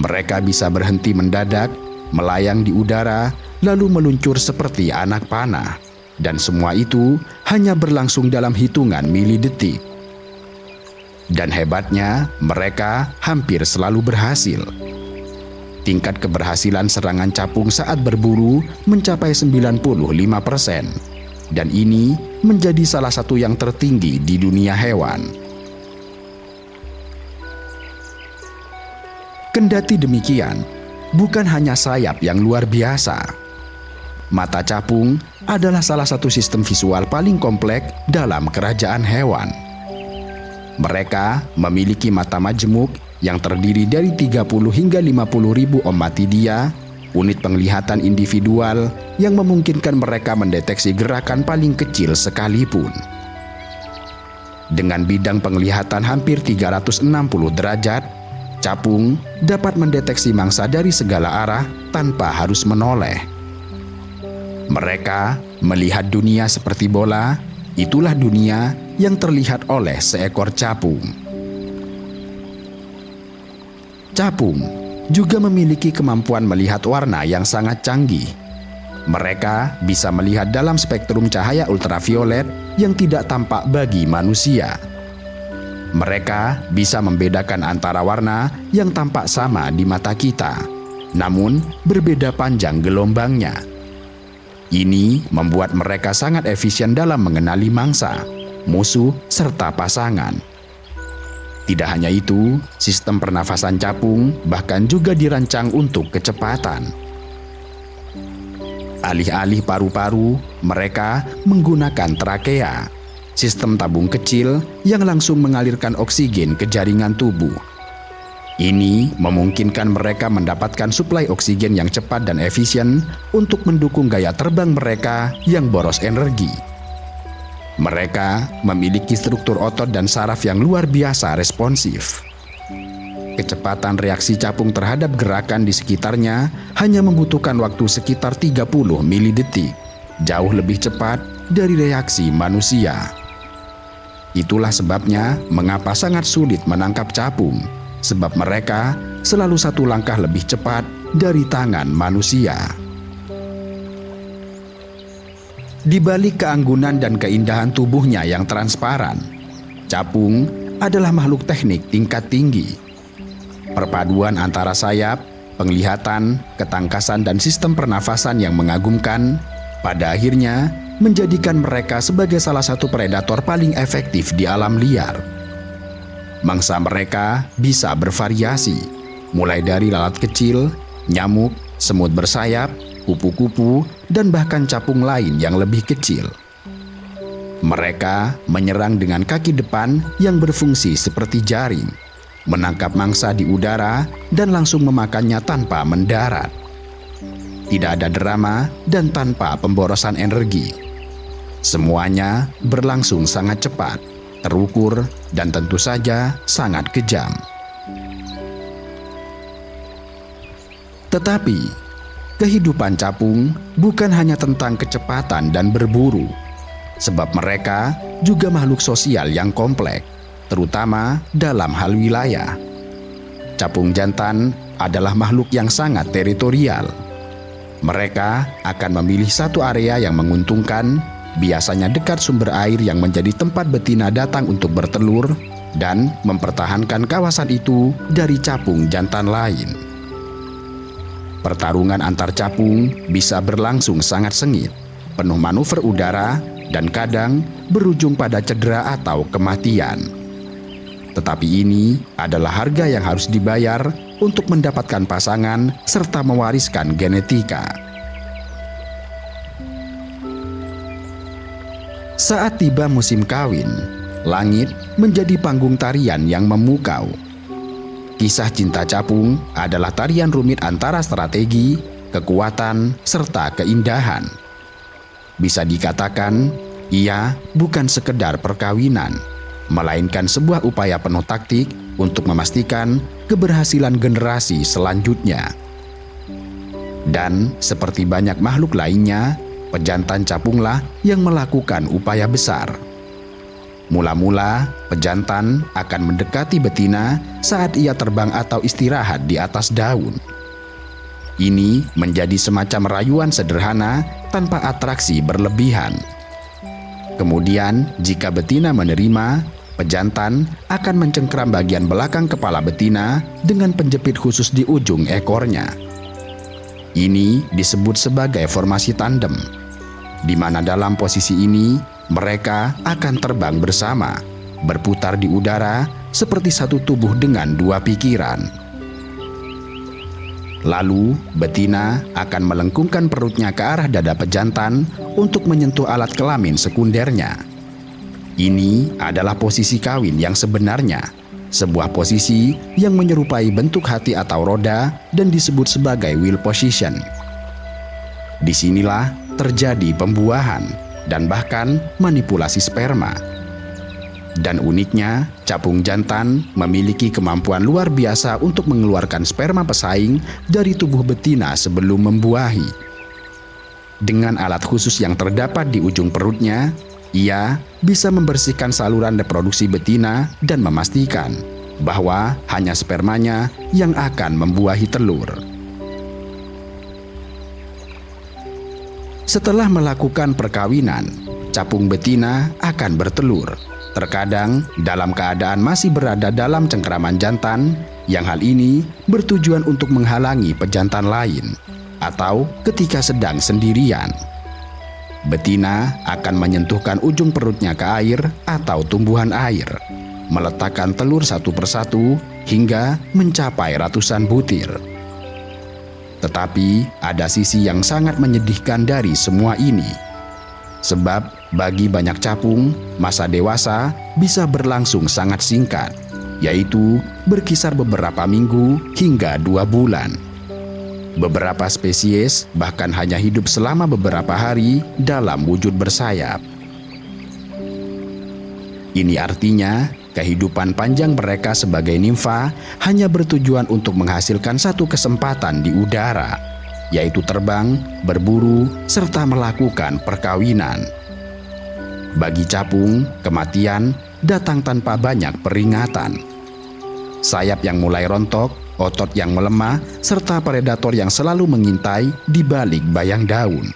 Mereka bisa berhenti mendadak, melayang di udara, lalu meluncur seperti anak panah, dan semua itu hanya berlangsung dalam hitungan milidetik. Dan hebatnya, mereka hampir selalu berhasil. tingkat keberhasilan serangan capung saat berburu mencapai 95%, dan ini menjadi salah satu yang tertinggi di dunia hewan. Kendati demikian, bukan hanya sayap yang luar biasa. Mata capung adalah salah satu sistem visual paling kompleks dalam kerajaan hewan. Mereka memiliki mata majemuk yang terdiri dari 30 hingga 50 ribu ommatidia, unit penglihatan individual yang memungkinkan mereka mendeteksi gerakan paling kecil sekalipun. Dengan bidang penglihatan hampir 360 derajat, capung dapat mendeteksi mangsa dari segala arah tanpa harus menoleh. Mereka melihat dunia seperti bola, itulah dunia yang terlihat oleh seekor capung. Capung juga memiliki kemampuan melihat warna yang sangat canggih. Mereka bisa melihat dalam spektrum cahaya ultraviolet yang tidak tampak bagi manusia. Mereka bisa membedakan antara warna yang tampak sama di mata kita, namun berbeda panjang gelombangnya. Ini membuat mereka sangat efisien dalam mengenali mangsa, musuh, serta pasangan. Tidak hanya itu, sistem pernafasan capung bahkan juga dirancang untuk kecepatan. Alih-alih paru-paru, mereka menggunakan trakea, sistem tabung kecil yang langsung mengalirkan oksigen ke jaringan tubuh. Ini memungkinkan mereka mendapatkan suplai oksigen yang cepat dan efisien untuk mendukung gaya terbang mereka yang boros energi. Mereka memiliki struktur otot dan saraf yang luar biasa responsif. Kecepatan reaksi capung terhadap gerakan di sekitarnya hanya membutuhkan waktu sekitar 30 milidetik, jauh lebih cepat dari reaksi manusia. Itulah sebabnya mengapa sangat sulit menangkap capung, sebab mereka selalu satu langkah lebih cepat dari tangan manusia. Di balik keanggunan dan keindahan tubuhnya yang transparan, capung adalah makhluk teknik tingkat tinggi. Perpaduan antara sayap, penglihatan, ketangkasan, dan sistem pernafasan yang mengagumkan pada akhirnya menjadikan mereka sebagai salah satu predator paling efektif di alam liar. Mangsa mereka bisa bervariasi, mulai dari lalat kecil, nyamuk, semut bersayap, kupu-kupu, dan bahkan capung lain yang lebih kecil. Mereka menyerang dengan kaki depan yang berfungsi seperti jaring, menangkap mangsa di udara dan langsung memakannya tanpa mendarat. Tidak ada drama dan tanpa pemborosan energi. Semuanya berlangsung sangat cepat, terukur, dan tentu saja sangat kejam. Tetapi kehidupan capung bukan hanya tentang kecepatan dan berburu, sebab mereka juga makhluk sosial yang kompleks, terutama dalam hal wilayah. Capung jantan adalah makhluk yang sangat teritorial. Mereka akan memilih satu area yang menguntungkan, biasanya dekat sumber air yang menjadi tempat betina datang untuk bertelur, dan mempertahankan kawasan itu dari capung jantan lain. Pertarungan antar capung bisa berlangsung sangat sengit, penuh manuver udara, dan kadang berujung pada cedera atau kematian. Tetapi ini adalah harga yang harus dibayar untuk mendapatkan pasangan serta mewariskan genetika. Saat tiba musim kawin, langit menjadi panggung tarian yang memukau. Kisah cinta capung adalah tarian rumit antara strategi, kekuatan, serta keindahan. Bisa dikatakan, ia bukan sekedar perkawinan, melainkan sebuah upaya penuh taktik untuk memastikan keberhasilan generasi selanjutnya. Dan seperti banyak makhluk lainnya, pejantan capunglah yang melakukan upaya besar. Mula-mula, pejantan akan mendekati betina saat ia terbang atau istirahat di atas daun. Ini menjadi semacam rayuan sederhana tanpa atraksi berlebihan. Kemudian, jika betina menerima, pejantan akan mencengkram bagian belakang kepala betina dengan penjepit khusus di ujung ekornya. Ini disebut sebagai formasi tandem, di mana dalam posisi ini mereka akan terbang bersama, berputar di udara seperti satu tubuh dengan dua pikiran. Lalu, betina akan melengkungkan perutnya ke arah dada pejantan untuk menyentuh alat kelamin sekundernya. Ini adalah posisi kawin yang sebenarnya, sebuah posisi yang menyerupai bentuk hati atau roda dan disebut sebagai will position. Disinilah terjadi pembuahan dan bahkan manipulasi sperma. Dan uniknya, capung jantan memiliki kemampuan luar biasa untuk mengeluarkan sperma pesaing dari tubuh betina sebelum membuahi. Dengan alat khusus yang terdapat di ujung perutnya, ia bisa membersihkan saluran reproduksi betina dan memastikan bahwa hanya spermanya yang akan membuahi telur. Setelah melakukan perkawinan, capung betina akan bertelur. Terkadang dalam keadaan masih berada dalam cengkraman jantan, yang hal ini bertujuan untuk menghalangi pejantan lain, atau ketika sedang sendirian. Betina akan menyentuhkan ujung perutnya ke air atau tumbuhan air, meletakkan telur satu persatu hingga mencapai ratusan butir. Tetapi ada sisi yang sangat menyedihkan dari semua ini. Sebab bagi banyak capung, masa dewasa bisa berlangsung sangat singkat, yaitu berkisar beberapa minggu hingga 2 bulan. Beberapa spesies bahkan hanya hidup selama beberapa hari dalam wujud bersayap. Ini artinya kehidupan panjang mereka sebagai nimfa hanya bertujuan untuk menghasilkan satu kesempatan di udara, yaitu terbang, berburu, serta melakukan perkawinan. Bagi capung, kematian datang tanpa banyak peringatan. Sayap yang mulai rontok, otot yang melemah, serta predator yang selalu mengintai di balik bayang daun.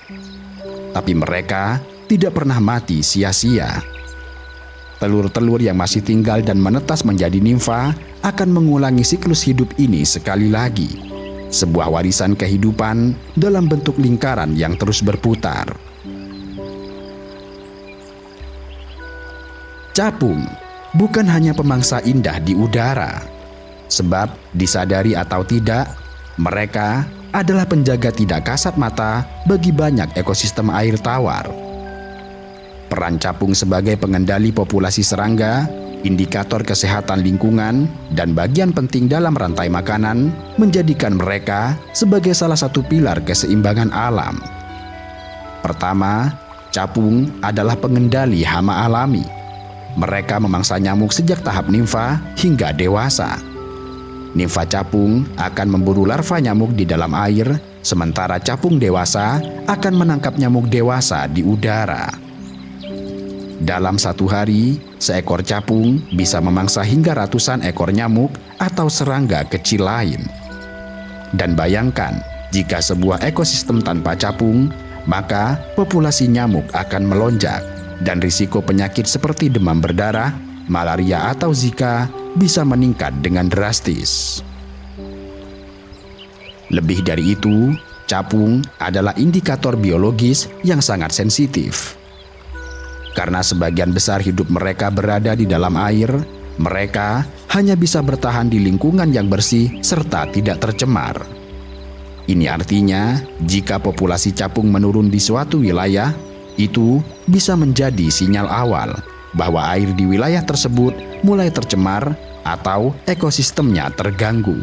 Tapi mereka tidak pernah mati sia-sia. Telur-telur yang masih tinggal dan menetas menjadi nimfa akan mengulangi siklus hidup ini sekali lagi. Sebuah warisan kehidupan dalam bentuk lingkaran yang terus berputar. Capung bukan hanya pemangsa indah di udara, sebab disadari atau tidak, mereka adalah penjaga tidak kasat mata bagi banyak ekosistem air tawar. Peran capung sebagai pengendali populasi serangga, indikator kesehatan lingkungan, dan bagian penting dalam rantai makanan menjadikan mereka sebagai salah satu pilar keseimbangan alam. Pertama, capung adalah pengendali hama alami. Mereka memangsa nyamuk sejak tahap nimfa hingga dewasa. Nimfa capung akan memburu larva nyamuk di dalam air, sementara capung dewasa akan menangkap nyamuk dewasa di udara. Dalam satu hari, seekor capung bisa memangsa hingga ratusan ekor nyamuk atau serangga kecil lain. Dan bayangkan, jika sebuah ekosistem tanpa capung, maka populasi nyamuk akan melonjak dan risiko penyakit seperti demam berdarah, malaria atau Zika bisa meningkat dengan drastis. Lebih dari itu, capung adalah indikator biologis yang sangat sensitif. Karena sebagian besar hidup mereka berada di dalam air, mereka hanya bisa bertahan di lingkungan yang bersih serta tidak tercemar. Ini artinya, jika populasi capung menurun di suatu wilayah, itu bisa menjadi sinyal awal bahwa air di wilayah tersebut mulai tercemar atau ekosistemnya terganggu.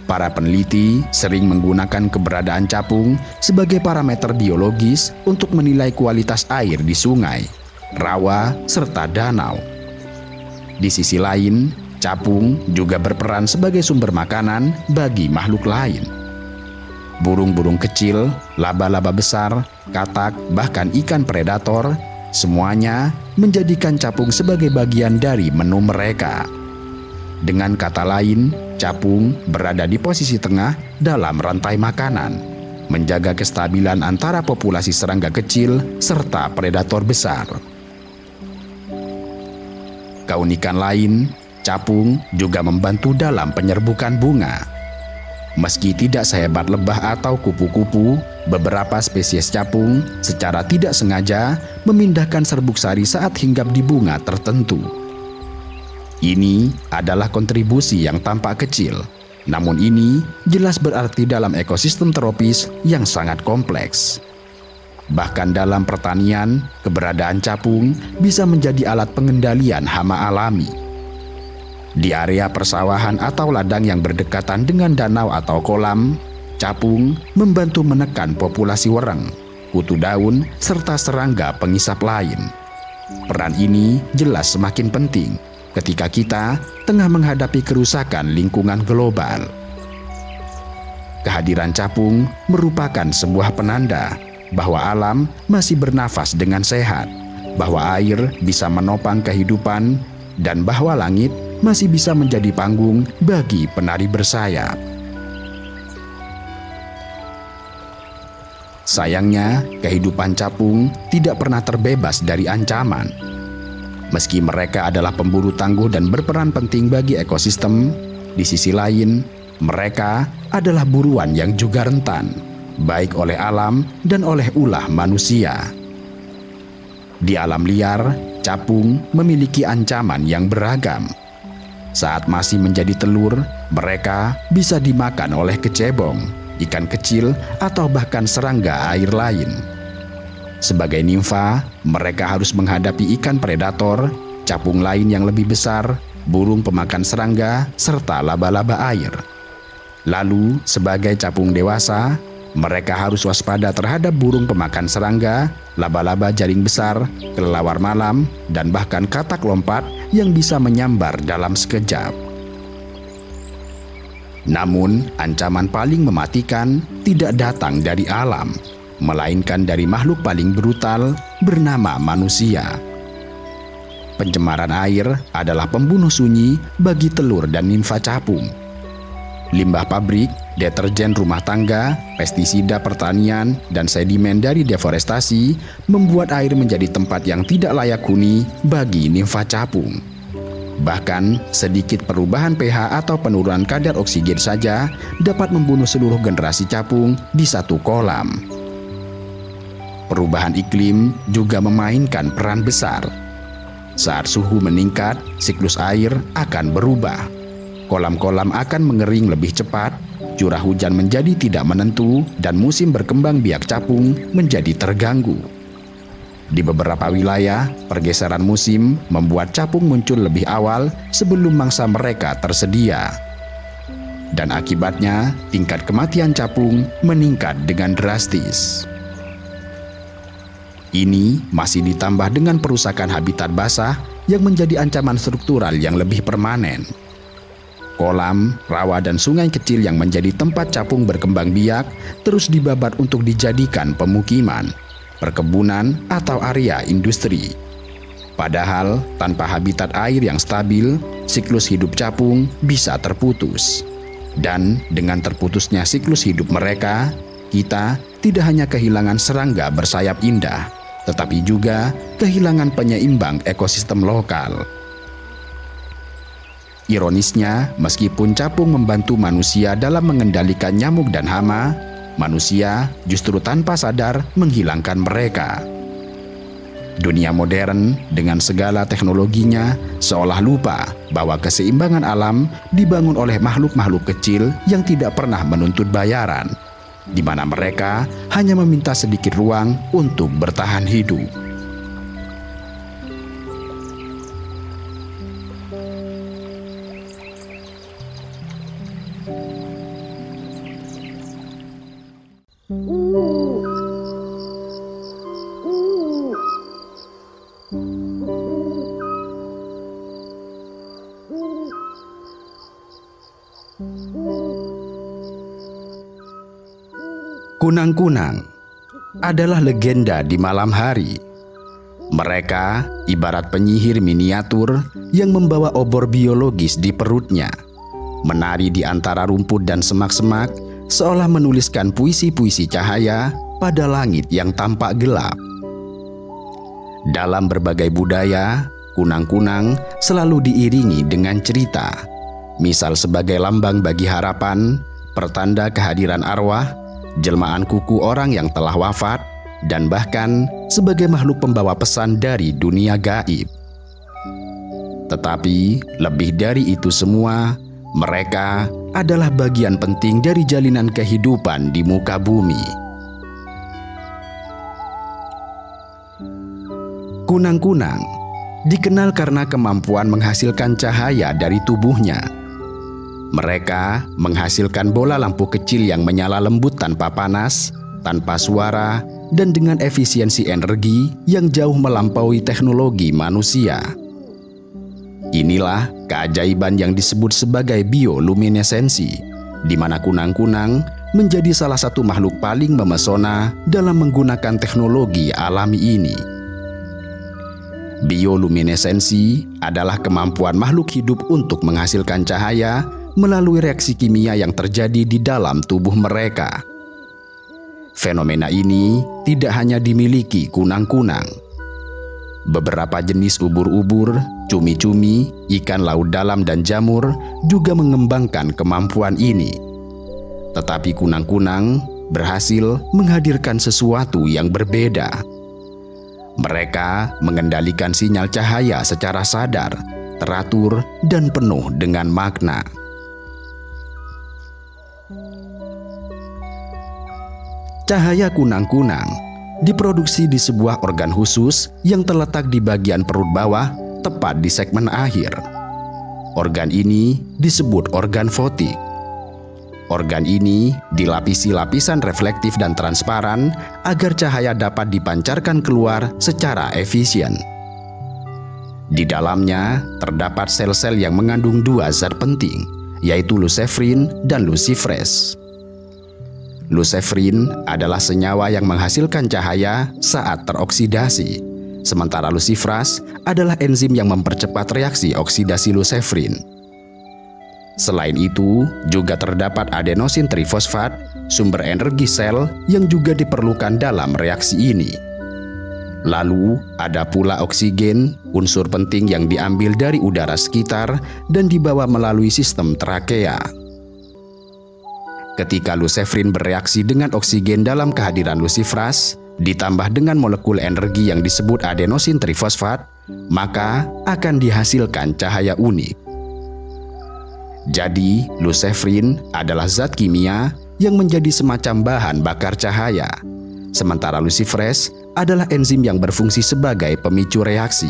Para peneliti sering menggunakan keberadaan capung sebagai parameter biologis untuk menilai kualitas air di sungai, rawa, serta danau. Di sisi lain, capung juga berperan sebagai sumber makanan bagi makhluk lain. Burung-burung kecil, laba-laba besar, katak, bahkan ikan predator, semuanya menjadikan capung sebagai bagian dari menu mereka. Dengan kata lain, capung berada di posisi tengah dalam rantai makanan, menjaga kestabilan antara populasi serangga kecil serta predator besar. Keunikan lain, capung juga membantu dalam penyerbukan bunga. Meski tidak sehebat lebah atau kupu-kupu, beberapa spesies capung secara tidak sengaja memindahkan serbuk sari saat hinggap di bunga tertentu. Ini adalah kontribusi yang tampak kecil, namun ini jelas berarti dalam ekosistem tropis yang sangat kompleks. Bahkan dalam pertanian, keberadaan capung bisa menjadi alat pengendalian hama alami. Di area persawahan atau ladang yang berdekatan dengan danau atau kolam, capung membantu menekan populasi wereng, kutu daun, serta serangga pengisap lain. Peran ini jelas semakin penting ketika kita tengah menghadapi kerusakan lingkungan global. Kehadiran capung merupakan sebuah penanda bahwa alam masih bernafas dengan sehat, bahwa air bisa menopang kehidupan, dan bahwa langit masih bisa menjadi panggung bagi penari bersayap. Sayangnya, kehidupan capung tidak pernah terbebas dari ancaman. Meski mereka adalah pemburu tangguh dan berperan penting bagi ekosistem, di sisi lain, mereka adalah buruan yang juga rentan, baik oleh alam dan oleh ulah manusia. Di alam liar, capung memiliki ancaman yang beragam. Saat masih menjadi telur, mereka bisa dimakan oleh kecebong, ikan kecil, atau bahkan serangga air lain. Sebagai nimfa, mereka harus menghadapi ikan predator, capung lain yang lebih besar, burung pemakan serangga, serta laba-laba air. Lalu, sebagai capung dewasa, mereka harus waspada terhadap burung pemakan serangga, laba-laba jaring besar, kelelawar malam, dan bahkan katak lompat yang bisa menyambar dalam sekejap. Namun, ancaman paling mematikan tidak datang dari alam, melainkan dari makhluk paling brutal bernama manusia. Pencemaran air adalah pembunuh sunyi bagi telur dan nimfa capung. Limbah pabrik, deterjen rumah tangga, pestisida pertanian, dan sedimen dari deforestasi membuat air menjadi tempat yang tidak layak huni bagi nimfa capung. Bahkan, sedikit perubahan pH atau penurunan kadar oksigen saja dapat membunuh seluruh generasi capung di satu kolam. Perubahan iklim juga memainkan peran besar. Saat suhu meningkat, siklus air akan berubah. Kolam-kolam akan mengering lebih cepat, curah hujan menjadi tidak menentu, dan musim berkembang biak capung menjadi terganggu. Di beberapa wilayah, pergeseran musim membuat capung muncul lebih awal sebelum mangsa mereka tersedia. Dan akibatnya, tingkat kematian capung meningkat dengan drastis. Ini masih ditambah dengan perusakan habitat basah yang menjadi ancaman struktural yang lebih permanen. Kolam, rawa, dan sungai kecil yang menjadi tempat capung berkembang biak terus dibabat untuk dijadikan pemukiman, perkebunan, atau area industri. Padahal, tanpa habitat air yang stabil, siklus hidup capung bisa terputus. Dan dengan terputusnya siklus hidup mereka, kita tidak hanya kehilangan serangga bersayap indah, tetapi juga kehilangan penyeimbang ekosistem lokal. Ironisnya, meskipun capung membantu manusia dalam mengendalikan nyamuk dan hama, manusia justru tanpa sadar menghilangkan mereka. Dunia modern dengan segala teknologinya seolah lupa bahwa keseimbangan alam dibangun oleh makhluk-makhluk kecil yang tidak pernah menuntut bayaran, di mana mereka hanya meminta sedikit ruang untuk bertahan hidup. Kunang-kunang adalah legenda di malam hari. Mereka ibarat penyihir miniatur yang membawa obor biologis di perutnya, menari di antara rumput dan semak-semak, seolah menuliskan puisi-puisi cahaya pada langit yang tampak gelap. Dalam berbagai budaya, kunang-kunang selalu diiringi dengan cerita, misal sebagai lambang bagi harapan, pertanda kehadiran arwah, jelmaan kuku orang yang telah wafat, dan bahkan sebagai makhluk pembawa pesan dari dunia gaib. Tetapi lebih dari itu semua, mereka adalah bagian penting dari jalinan kehidupan di muka bumi. Kunang-kunang dikenal karena kemampuan menghasilkan cahaya dari tubuhnya. Mereka menghasilkan bola lampu kecil yang menyala lembut tanpa panas, tanpa suara, dan dengan efisiensi energi yang jauh melampaui teknologi manusia. Inilah keajaiban yang disebut sebagai bioluminesensi, di mana kunang-kunang menjadi salah satu makhluk paling memesona dalam menggunakan teknologi alami ini. Bioluminesensi adalah kemampuan makhluk hidup untuk menghasilkan cahaya melalui reaksi kimia yang terjadi di dalam tubuh mereka. Fenomena ini tidak hanya dimiliki kunang-kunang. Beberapa jenis ubur-ubur, cumi-cumi, ikan laut dalam, dan jamur juga mengembangkan kemampuan ini. Tetapi kunang-kunang berhasil menghadirkan sesuatu yang berbeda. Mereka mengendalikan sinyal cahaya secara sadar, teratur, dan penuh dengan makna. Cahaya kunang-kunang diproduksi di sebuah organ khusus yang terletak di bagian perut bawah, tepat di segmen akhir. Organ ini disebut organ fotik. Organ ini dilapisi lapisan reflektif dan transparan agar cahaya dapat dipancarkan keluar secara efisien. Di dalamnya terdapat sel-sel yang mengandung dua zat penting, yaitu lucefrin dan lucifres. Lucefrin adalah senyawa yang menghasilkan cahaya saat teroksidasi, sementara lucifras adalah enzim yang mempercepat reaksi oksidasi lucefrin. Selain itu, juga terdapat adenosin trifosfat, sumber energi sel yang juga diperlukan dalam reaksi ini. Lalu, ada pula oksigen, unsur penting yang diambil dari udara sekitar dan dibawa melalui sistem trakea. Ketika lucefrin bereaksi dengan oksigen dalam kehadiran lucifras, ditambah dengan molekul energi yang disebut adenosin trifosfat, maka akan dihasilkan cahaya unik. Jadi, lucefrin adalah zat kimia yang menjadi semacam bahan bakar cahaya, sementara lucifres adalah enzim yang berfungsi sebagai pemicu reaksi.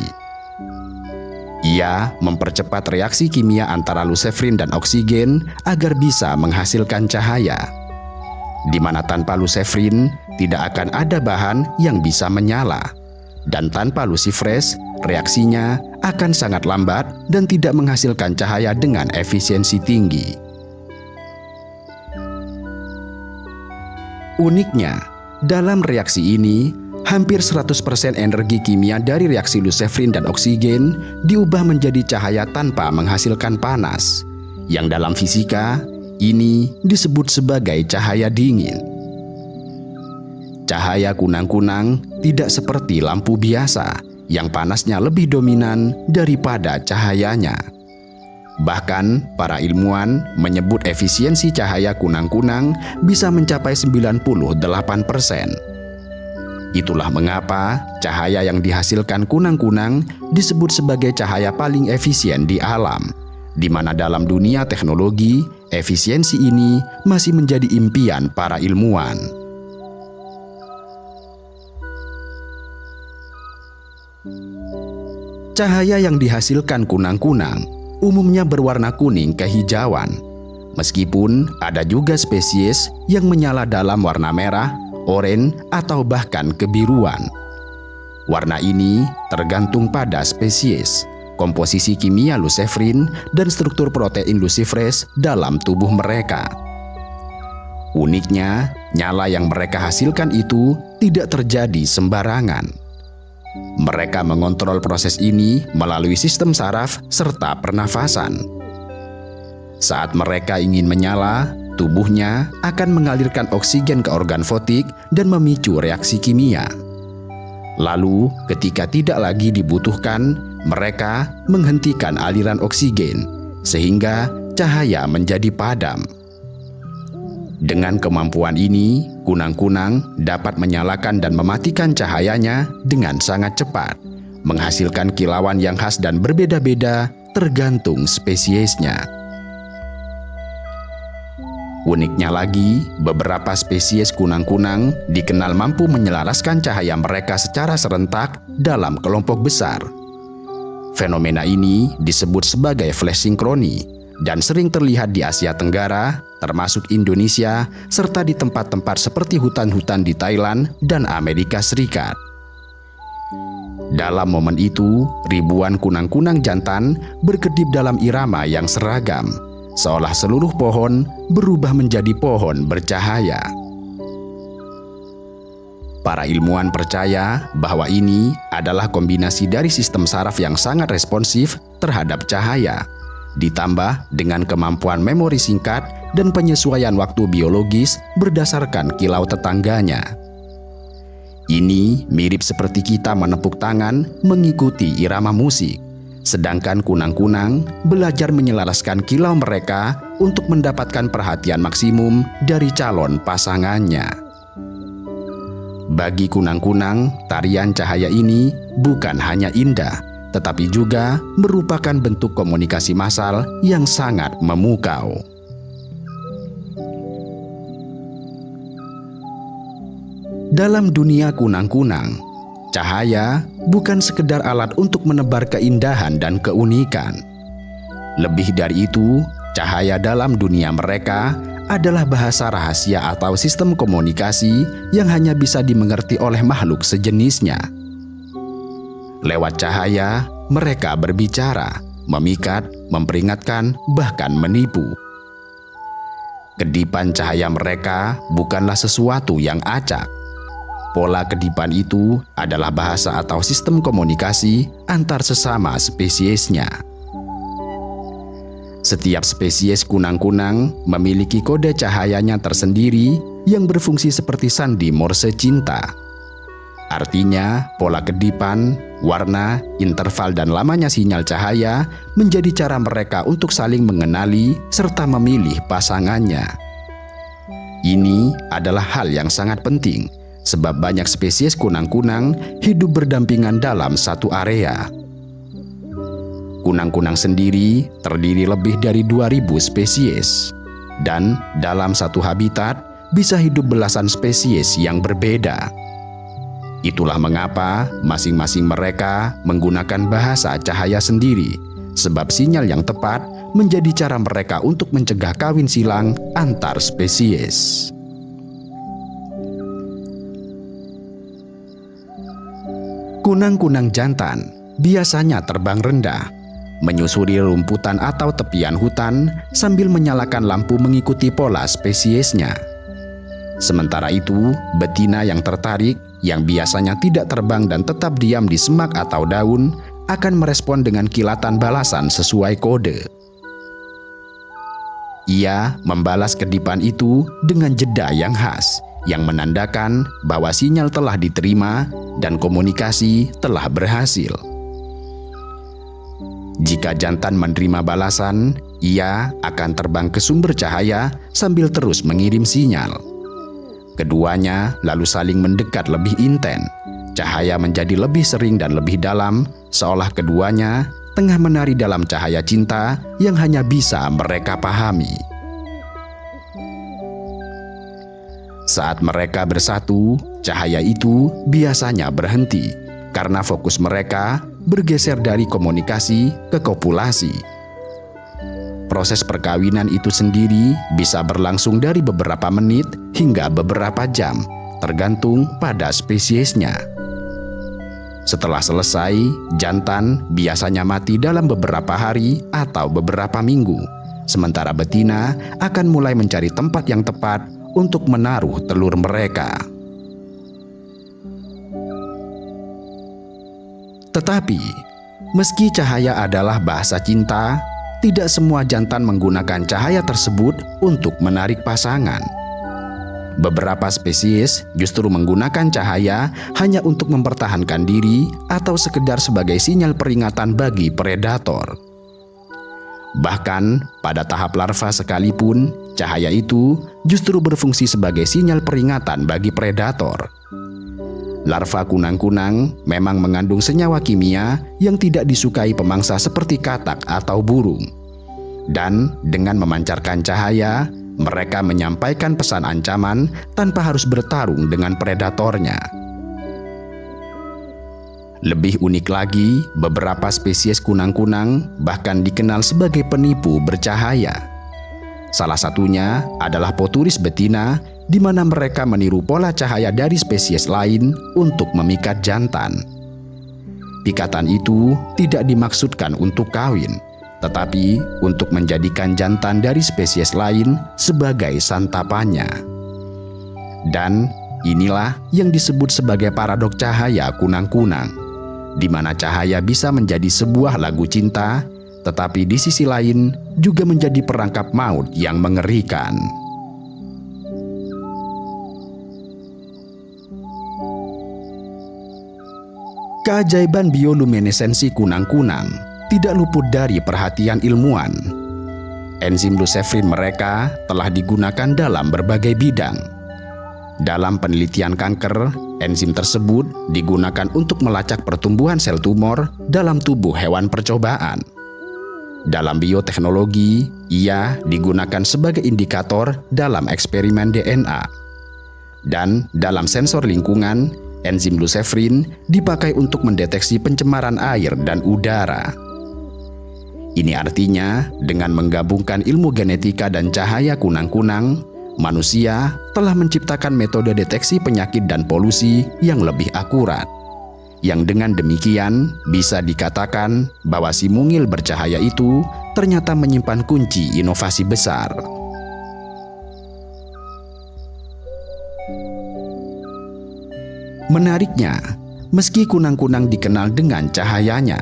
Ia mempercepat reaksi kimia antara lucefrin dan oksigen agar bisa menghasilkan cahaya, di mana tanpa lucefrin tidak akan ada bahan yang bisa menyala, dan tanpa lucifres reaksinya akan sangat lambat dan tidak menghasilkan cahaya dengan efisiensi tinggi. Uniknya, dalam reaksi ini, hampir 100% energi kimia dari reaksi lucefrin dan oksigen diubah menjadi cahaya tanpa menghasilkan panas, yang dalam fisika ini disebut sebagai cahaya dingin. Cahaya kunang-kunang tidak seperti lampu biasa yang panasnya lebih dominan daripada cahayanya. Bahkan para ilmuwan menyebut efisiensi cahaya kunang-kunang bisa mencapai 98%. Itulah mengapa cahaya yang dihasilkan kunang-kunang disebut sebagai cahaya paling efisien di alam, di mana dalam dunia teknologi, efisiensi ini masih menjadi impian para ilmuwan. Cahaya yang dihasilkan kunang-kunang umumnya berwarna kuning kehijauan, meskipun ada juga spesies yang menyala dalam warna merah, oranye, atau bahkan kebiruan. Warna ini tergantung pada spesies, komposisi kimia lucefrin, dan struktur protein lucifres dalam tubuh mereka. Uniknya, nyala yang mereka hasilkan itu tidak terjadi sembarangan. Mereka mengontrol proses ini melalui sistem saraf serta pernafasan. Saat mereka ingin menyala, tubuhnya akan mengalirkan oksigen ke organ fotik dan memicu reaksi kimia. Lalu, ketika tidak lagi dibutuhkan, mereka menghentikan aliran oksigen, sehingga cahaya menjadi padam. Dengan kemampuan ini, kunang-kunang dapat menyalakan dan mematikan cahayanya dengan sangat cepat, menghasilkan kilauan yang khas dan berbeda-beda tergantung spesiesnya. Uniknya lagi, beberapa spesies kunang-kunang dikenal mampu menyelaraskan cahaya mereka secara serentak dalam kelompok besar. Fenomena ini disebut sebagai flash sinkroni dan sering terlihat di Asia Tenggara, termasuk Indonesia, serta di tempat-tempat seperti hutan-hutan di Thailand dan Amerika Serikat. Dalam momen itu, ribuan kunang-kunang jantan berkedip dalam irama yang seragam, seolah seluruh pohon berubah menjadi pohon bercahaya. Para ilmuwan percaya bahwa ini adalah kombinasi dari sistem saraf yang sangat responsif terhadap cahaya, ditambah dengan kemampuan memori singkat dan penyesuaian waktu biologis berdasarkan kilau tetangganya. Ini mirip seperti kita menepuk tangan mengikuti irama musik, sedangkan kunang-kunang belajar menyelaraskan kilau mereka untuk mendapatkan perhatian maksimum dari calon pasangannya. Bagi kunang-kunang, tarian cahaya ini bukan hanya indah, tetapi juga merupakan bentuk komunikasi massal yang sangat memukau. Dalam dunia kunang-kunang, cahaya bukan sekedar alat untuk menebar keindahan dan keunikan. Lebih dari itu, cahaya dalam dunia mereka adalah bahasa rahasia atau sistem komunikasi yang hanya bisa dimengerti oleh makhluk sejenisnya. Lewat cahaya, mereka berbicara, memikat, memperingatkan, bahkan menipu. Kedipan cahaya mereka bukanlah sesuatu yang acak. Pola kedipan itu adalah bahasa atau sistem komunikasi antar sesama spesiesnya. Setiap spesies kunang-kunang memiliki kode cahayanya tersendiri yang berfungsi seperti sandi Morse cinta. Artinya, pola kedipan, warna, interval, dan lamanya sinyal cahaya menjadi cara mereka untuk saling mengenali serta memilih pasangannya. Ini adalah hal yang sangat penting, sebab banyak spesies kunang-kunang hidup berdampingan dalam satu area. Kunang-kunang sendiri terdiri lebih dari 2.000 spesies, dan dalam satu habitat bisa hidup belasan spesies yang berbeda. Itulah mengapa masing-masing mereka menggunakan bahasa cahaya sendiri, sebab sinyal yang tepat menjadi cara mereka untuk mencegah kawin silang antar spesies. Kunang-kunang jantan biasanya terbang rendah, menyusuri rumputan atau tepian hutan sambil menyalakan lampu mengikuti pola spesiesnya. Sementara itu, betina yang tertarik, yang biasanya tidak terbang dan tetap diam di semak atau daun, akan merespon dengan kilatan balasan sesuai kode. Ia membalas kedipan itu dengan jeda yang khas, yang menandakan bahwa sinyal telah diterima dan komunikasi telah berhasil. Jika jantan menerima balasan, ia akan terbang ke sumber cahaya sambil terus mengirim sinyal. Keduanya lalu saling mendekat lebih intens. Cahaya menjadi lebih sering dan lebih dalam, seolah keduanya tengah menari dalam cahaya cinta yang hanya bisa mereka pahami. Saat mereka bersatu, cahaya itu biasanya berhenti karena fokus mereka bergeser dari komunikasi ke kopulasi. Proses perkawinan itu sendiri bisa berlangsung dari beberapa menit hingga beberapa jam, tergantung pada spesiesnya. Setelah selesai, jantan biasanya mati dalam beberapa hari atau beberapa minggu, sementara betina akan mulai mencari tempat yang tepat untuk menaruh telur mereka. Tetapi, meski cahaya adalah bahasa cinta, tidak semua jantan menggunakan cahaya tersebut untuk menarik pasangan. beberapa spesies justru menggunakan cahaya hanya untuk mempertahankan diri atau sekedar sebagai sinyal peringatan bagi predator. Bahkan pada tahap larva sekalipun, cahaya itu justru berfungsi sebagai sinyal peringatan bagi predator. Larva kunang-kunang memang mengandung senyawa kimia yang tidak disukai pemangsa seperti katak atau burung. Dan dengan memancarkan cahaya, mereka menyampaikan pesan ancaman tanpa harus bertarung dengan predatornya. Lebih unik lagi, beberapa spesies kunang-kunang bahkan dikenal sebagai penipu bercahaya. Salah satunya adalah poturis betina, di mana mereka meniru pola cahaya dari spesies lain untuk memikat jantan. Pikatan itu tidak dimaksudkan untuk kawin, tetapi untuk menjadikan jantan dari spesies lain sebagai santapannya. Dan inilah yang disebut sebagai paradok cahaya kunang-kunang, di mana cahaya bisa menjadi sebuah lagu cinta, tetapi di sisi lain juga menjadi perangkap maut yang mengerikan. Keajaiban bioluminesensi kunang-kunang tidak luput dari perhatian ilmuwan. Enzim luciferin mereka telah digunakan dalam berbagai bidang. Dalam penelitian kanker, enzim tersebut digunakan untuk melacak pertumbuhan sel tumor dalam tubuh hewan percobaan. Dalam bioteknologi, ia digunakan sebagai indikator dalam eksperimen DNA. Dan dalam sensor lingkungan, enzim luciferin dipakai untuk mendeteksi pencemaran air dan udara. Ini artinya, dengan menggabungkan ilmu genetika dan cahaya kunang-kunang, manusia telah menciptakan metode deteksi penyakit dan polusi yang lebih akurat. Yang dengan demikian bisa dikatakan bahwa si mungil bercahaya itu ternyata menyimpan kunci inovasi besar. Menariknya, meski kunang-kunang dikenal dengan cahayanya,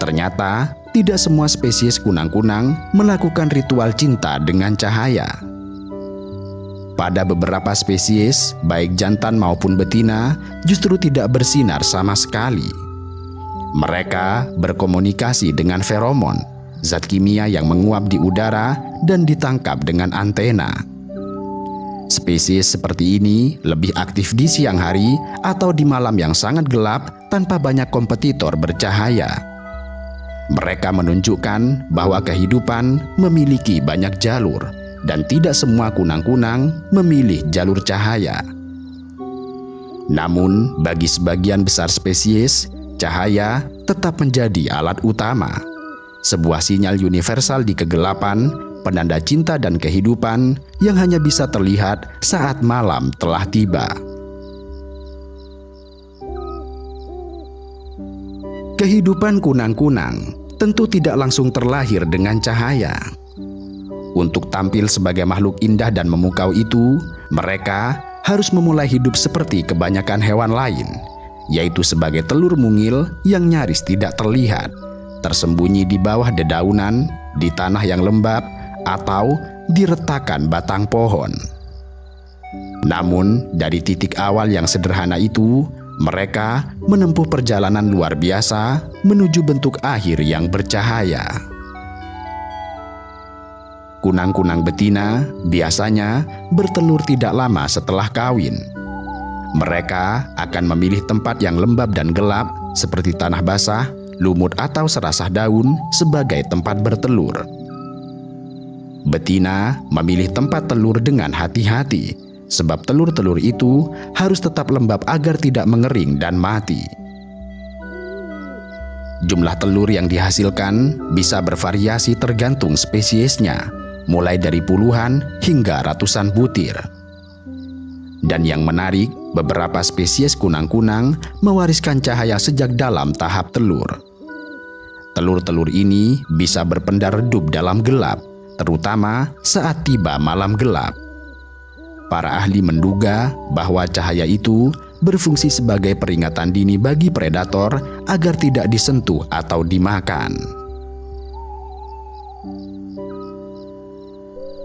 ternyata tidak semua spesies kunang-kunang melakukan ritual cinta dengan cahaya. Pada beberapa spesies, baik jantan maupun betina, justru tidak bersinar sama sekali. Mereka berkomunikasi dengan feromon, zat kimia yang menguap di udara dan ditangkap dengan antena. Spesies seperti ini lebih aktif di siang hari atau di malam yang sangat gelap tanpa banyak kompetitor bercahaya. Mereka menunjukkan bahwa kehidupan memiliki banyak jalur, dan tidak semua kunang-kunang memilih jalur cahaya. Namun, bagi sebagian besar spesies, cahaya tetap menjadi alat utama. Sebuah sinyal universal di kegelapan, penanda cinta dan kehidupan yang hanya bisa terlihat saat malam telah tiba. Kehidupan kunang-kunang tentu tidak langsung terlahir dengan cahaya. Untuk tampil sebagai makhluk indah dan memukau itu, mereka harus memulai hidup seperti kebanyakan hewan lain, yaitu sebagai telur mungil yang nyaris tidak terlihat, tersembunyi di bawah dedaunan, di tanah yang lembab, atau di retakan batang pohon. Namun, dari titik awal yang sederhana itu, mereka menempuh perjalanan luar biasa menuju bentuk akhir yang bercahaya. Kunang-kunang betina biasanya bertelur tidak lama setelah kawin. Mereka akan memilih tempat yang lembab dan gelap seperti tanah basah, lumut atau serasah daun sebagai tempat bertelur. Betina memilih tempat telur dengan hati-hati, sebab telur-telur itu harus tetap lembab agar tidak mengering dan mati. Jumlah telur yang dihasilkan bisa bervariasi tergantung spesiesnya, mulai dari puluhan hingga ratusan butir. Dan yang menarik, beberapa spesies kunang-kunang mewariskan cahaya sejak dalam tahap telur. Telur-telur ini bisa berpendar redup dalam gelap, terutama saat tiba malam gelap. Para ahli menduga bahwa cahaya itu berfungsi sebagai peringatan dini bagi predator agar tidak disentuh atau dimakan.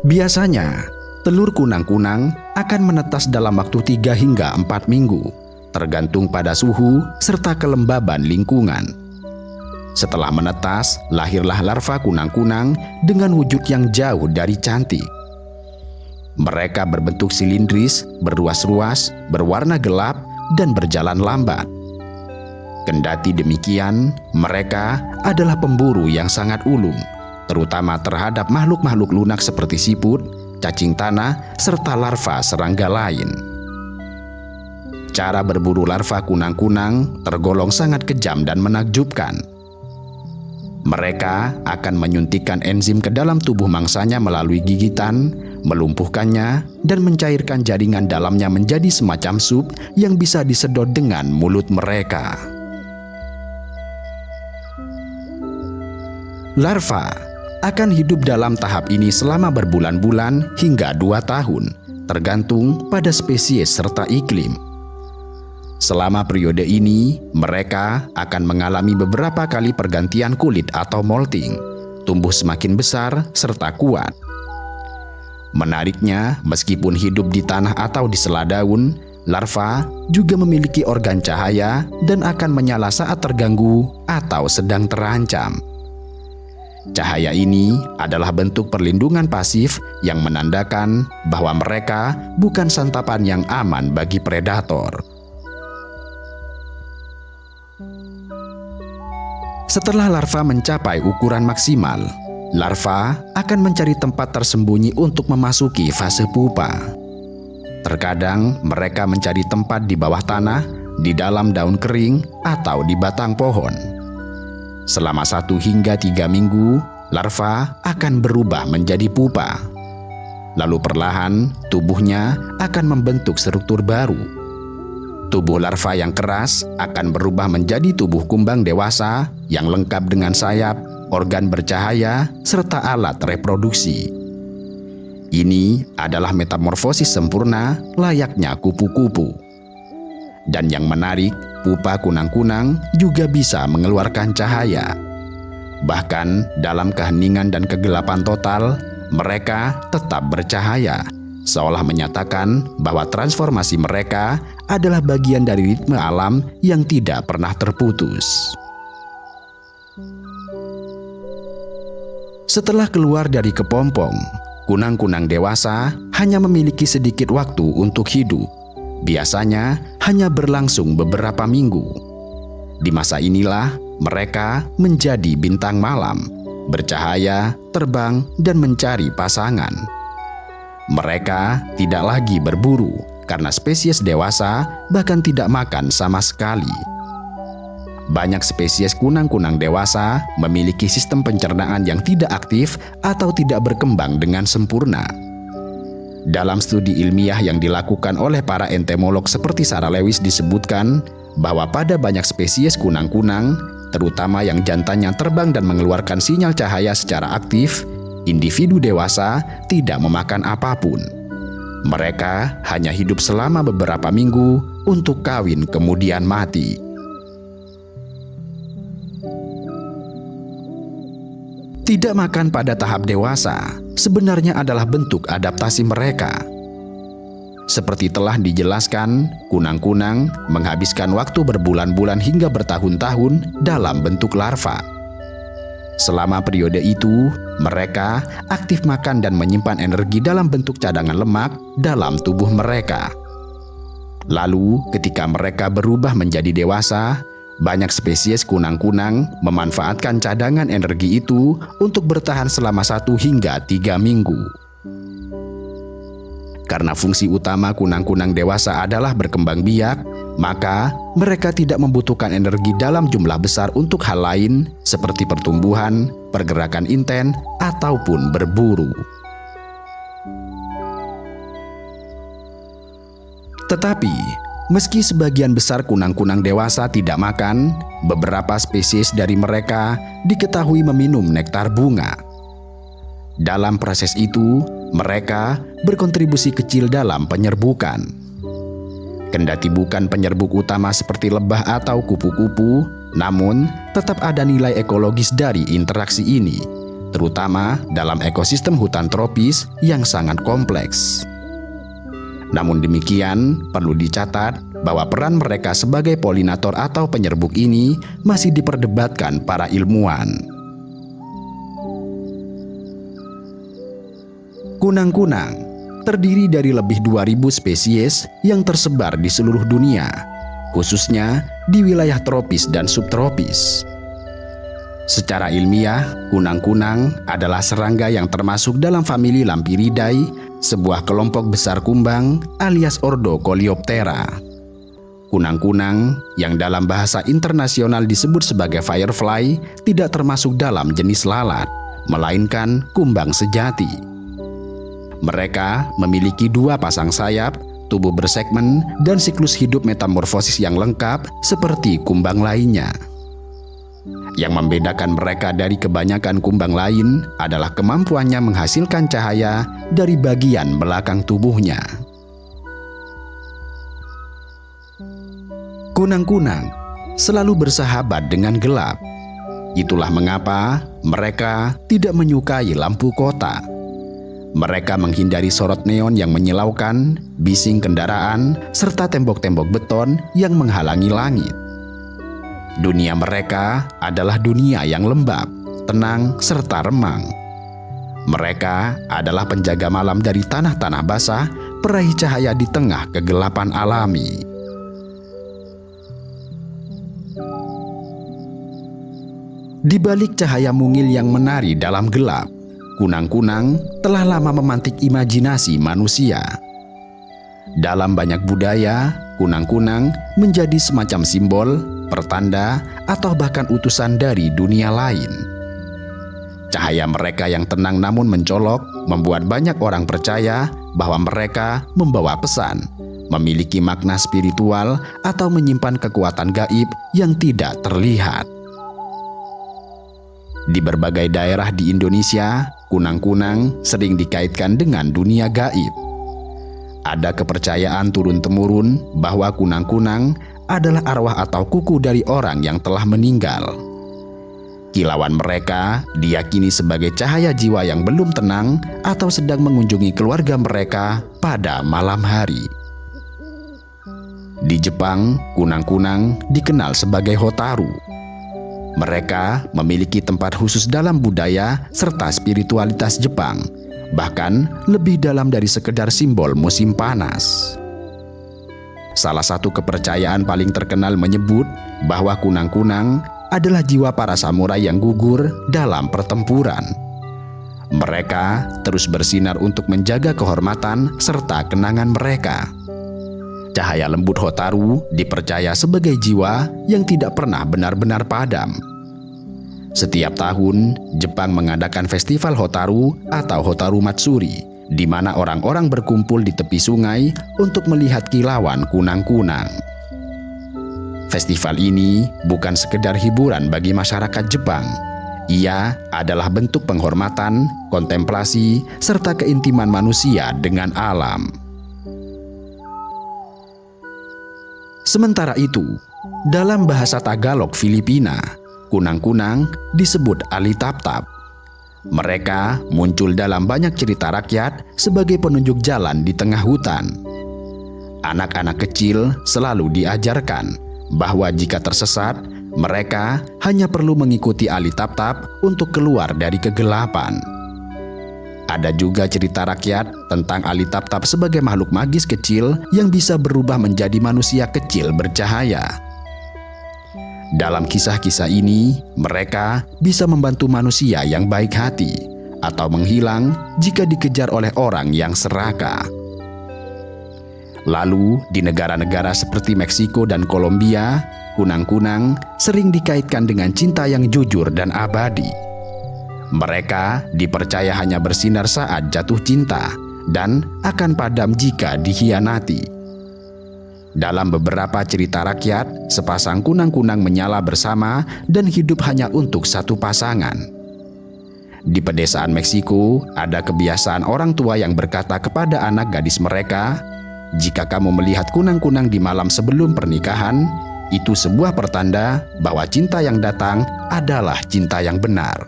Biasanya, Telur kunang-kunang akan menetas dalam waktu 3 hingga 4 minggu, tergantung pada suhu serta kelembaban lingkungan. Setelah menetas, lahirlah larva kunang-kunang dengan wujud yang jauh dari cantik. Mereka berbentuk silindris, berruas-ruas, berwarna gelap, dan berjalan lambat. Kendati demikian, mereka adalah pemburu yang sangat ulung, terutama terhadap makhluk-makhluk lunak seperti siput, cacing tanah, serta larva serangga lain. Cara berburu larva kunang-kunang tergolong sangat kejam dan menakjubkan. Mereka akan menyuntikkan enzim ke dalam tubuh mangsanya melalui gigitan, melumpuhkannya, dan mencairkan jaringan dalamnya menjadi semacam sup yang bisa disedot dengan mulut mereka. Larva akan hidup dalam tahap ini selama berbulan-bulan hingga 2 tahun, tergantung pada spesies serta iklim. Selama periode ini, mereka akan mengalami beberapa kali pergantian kulit atau molting, tumbuh semakin besar serta kuat. Menariknya, meskipun hidup di tanah atau di sela daun, larva juga memiliki organ cahaya dan akan menyala saat terganggu atau sedang terancam. Cahaya ini adalah bentuk perlindungan pasif yang menandakan bahwa mereka bukan santapan yang aman bagi predator. Setelah larva mencapai ukuran maksimal, larva akan mencari tempat tersembunyi untuk memasuki fase pupa. Terkadang mereka mencari tempat di bawah tanah, di dalam daun kering, atau di batang pohon. Selama 1 hingga 3 minggu, larva akan berubah menjadi pupa. Lalu perlahan, tubuhnya akan membentuk struktur baru. Tubuh larva yang keras akan berubah menjadi tubuh kumbang dewasa yang lengkap dengan sayap, organ bercahaya, serta alat reproduksi. Ini adalah metamorfosis sempurna layaknya kupu-kupu. Dan yang menarik, pupa kunang-kunang juga bisa mengeluarkan cahaya. Bahkan dalam keheningan dan kegelapan total, mereka tetap bercahaya, seolah menyatakan bahwa transformasi mereka adalah bagian dari ritme alam yang tidak pernah terputus. Setelah keluar dari kepompong, kunang-kunang dewasa hanya memiliki sedikit waktu untuk hidup. Biasanya hanya berlangsung beberapa minggu. Di masa inilah mereka menjadi bintang malam, bercahaya, terbang, dan mencari pasangan. Mereka tidak lagi berburu karena spesies dewasa bahkan tidak makan sama sekali. Banyak spesies kunang-kunang dewasa memiliki sistem pencernaan yang tidak aktif atau tidak berkembang dengan sempurna. Dalam studi ilmiah yang dilakukan oleh para entomolog seperti Sarah Lewis disebutkan bahwa pada banyak spesies kunang-kunang, terutama yang jantannya terbang dan mengeluarkan sinyal cahaya secara aktif, individu dewasa tidak memakan apapun. Mereka hanya hidup selama beberapa minggu untuk kawin kemudian mati. Tidak makan pada tahap dewasa sebenarnya adalah bentuk adaptasi mereka. Seperti telah dijelaskan, kunang-kunang menghabiskan waktu berbulan-bulan hingga bertahun-tahun dalam bentuk larva. Selama periode itu, mereka aktif makan dan menyimpan energi dalam bentuk cadangan lemak dalam tubuh mereka. Lalu, ketika mereka berubah menjadi dewasa, banyak spesies kunang-kunang memanfaatkan cadangan energi itu untuk bertahan selama 1 hingga 3 minggu. Karena fungsi utama kunang-kunang dewasa adalah berkembang biak, maka mereka tidak membutuhkan energi dalam jumlah besar untuk hal lain seperti pertumbuhan, pergerakan intens, ataupun berburu. Tetapi, meski sebagian besar kunang-kunang dewasa tidak makan, beberapa spesies dari mereka diketahui meminum nektar bunga. Dalam proses itu, mereka berkontribusi kecil dalam penyerbukan. Kendati bukan penyerbuk utama seperti lebah atau kupu-kupu, namun tetap ada nilai ekologis dari interaksi ini, terutama dalam ekosistem hutan tropis yang sangat kompleks. Namun demikian, perlu dicatat bahwa peran mereka sebagai polinator atau penyerbuk ini masih diperdebatkan para ilmuwan. Kunang-kunang terdiri dari lebih 2.000 spesies yang tersebar di seluruh dunia, khususnya di wilayah tropis dan subtropis. Secara ilmiah, kunang-kunang adalah serangga yang termasuk dalam famili Lampyridae, sebuah kelompok besar kumbang alias ordo Coleoptera. Kunang-kunang yang dalam bahasa internasional disebut sebagai firefly tidak termasuk dalam jenis lalat, melainkan kumbang sejati. Mereka memiliki 2 pasang sayap, tubuh bersegmen, dan siklus hidup metamorfosis yang lengkap seperti kumbang lainnya. Yang membedakan mereka dari kebanyakan kumbang lain adalah kemampuannya menghasilkan cahaya dari bagian belakang tubuhnya. Kunang-kunang selalu bersahabat dengan gelap. Itulah mengapa mereka tidak menyukai lampu kota. Mereka menghindari sorot neon yang menyilaukan, bising kendaraan, serta tembok-tembok beton yang menghalangi langit. Dunia mereka adalah dunia yang lembab, tenang, serta remang. Mereka adalah penjaga malam dari tanah-tanah basah, peraih cahaya di tengah kegelapan alami. Di balik cahaya mungil yang menari dalam gelap, kunang-kunang telah lama memantik imajinasi manusia. Dalam banyak budaya, kunang-kunang menjadi semacam simbol, pertanda, atau bahkan utusan dari dunia lain. Cahaya mereka yang tenang namun mencolok membuat banyak orang percaya bahwa mereka membawa pesan, memiliki makna spiritual, atau menyimpan kekuatan gaib yang tidak terlihat. Di berbagai daerah di Indonesia, kunang-kunang sering dikaitkan dengan dunia gaib. Ada kepercayaan turun-temurun bahwa kunang-kunang adalah arwah atau kuku dari orang yang telah meninggal. Kilauan mereka diyakini sebagai cahaya jiwa yang belum tenang atau sedang mengunjungi keluarga mereka pada malam hari. Di Jepang, kunang-kunang dikenal sebagai Hotaru. Mereka memiliki tempat khusus dalam budaya serta spiritualitas Jepang, bahkan lebih dalam dari sekedar simbol musim panas. Salah satu kepercayaan paling terkenal menyebut bahwa kunang-kunang adalah jiwa para samurai yang gugur dalam pertempuran. Mereka terus bersinar untuk menjaga kehormatan serta kenangan mereka. Cahaya lembut Hotaru dipercaya sebagai jiwa yang tidak pernah benar-benar padam. Setiap tahun, Jepang mengadakan festival Hotaru atau Hotaru Matsuri, di mana orang-orang berkumpul di tepi sungai untuk melihat kilauan kunang-kunang. Festival ini bukan sekedar hiburan bagi masyarakat Jepang. Ia adalah bentuk penghormatan, kontemplasi, serta keintiman manusia dengan alam. Sementara itu, dalam bahasa Tagalog Filipina, kunang-kunang disebut alitaptap. Mereka muncul dalam banyak cerita rakyat sebagai penunjuk jalan di tengah hutan. Anak-anak kecil selalu diajarkan bahwa jika tersesat, mereka hanya perlu mengikuti alitaptap untuk keluar dari kegelapan. Ada juga cerita rakyat tentang alitaptap sebagai makhluk magis kecil yang bisa berubah menjadi manusia kecil bercahaya. Dalam kisah-kisah ini, mereka bisa membantu manusia yang baik hati atau menghilang jika dikejar oleh orang yang serakah. Lalu, di negara-negara seperti Meksiko dan Kolombia, kunang-kunang sering dikaitkan dengan cinta yang jujur dan abadi. Mereka dipercaya hanya bersinar saat jatuh cinta dan akan padam jika dikhianati. Dalam beberapa cerita rakyat, sepasang kunang-kunang menyala bersama dan hidup hanya untuk satu pasangan. Di pedesaan Meksiko, ada kebiasaan orang tua yang berkata kepada anak gadis mereka, "Jika kamu melihat kunang-kunang di malam sebelum pernikahan, itu sebuah pertanda bahwa cinta yang datang adalah cinta yang benar."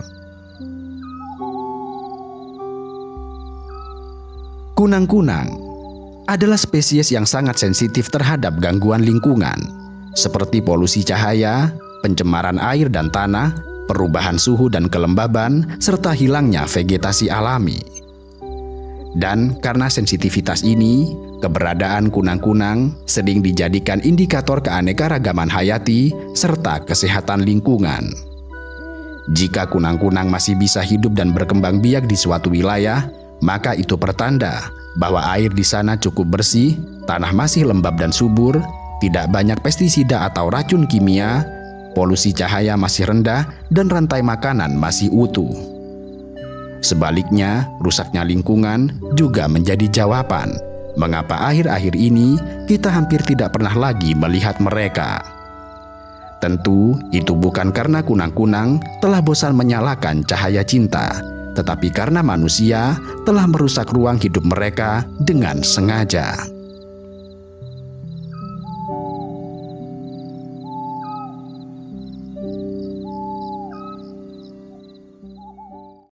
Kunang-kunang adalah spesies yang sangat sensitif terhadap gangguan lingkungan, seperti polusi cahaya, pencemaran air dan tanah, perubahan suhu dan kelembaban, serta hilangnya vegetasi alami. Dan karena sensitivitas ini, keberadaan kunang-kunang sering dijadikan indikator keanekaragaman hayati serta kesehatan lingkungan. Jika kunang-kunang masih bisa hidup dan berkembang biak di suatu wilayah, maka itu pertanda bahwa air di sana cukup bersih, tanah masih lembab dan subur, tidak banyak pestisida atau racun kimia, polusi cahaya masih rendah, dan rantai makanan masih utuh. Sebaliknya, rusaknya lingkungan juga menjadi jawaban mengapa akhir-akhir ini kita hampir tidak pernah lagi melihat mereka. Tentu, itu bukan karena kunang-kunang telah bosan menyalakan cahaya cinta, tetapi karena manusia telah merusak ruang hidup mereka dengan sengaja.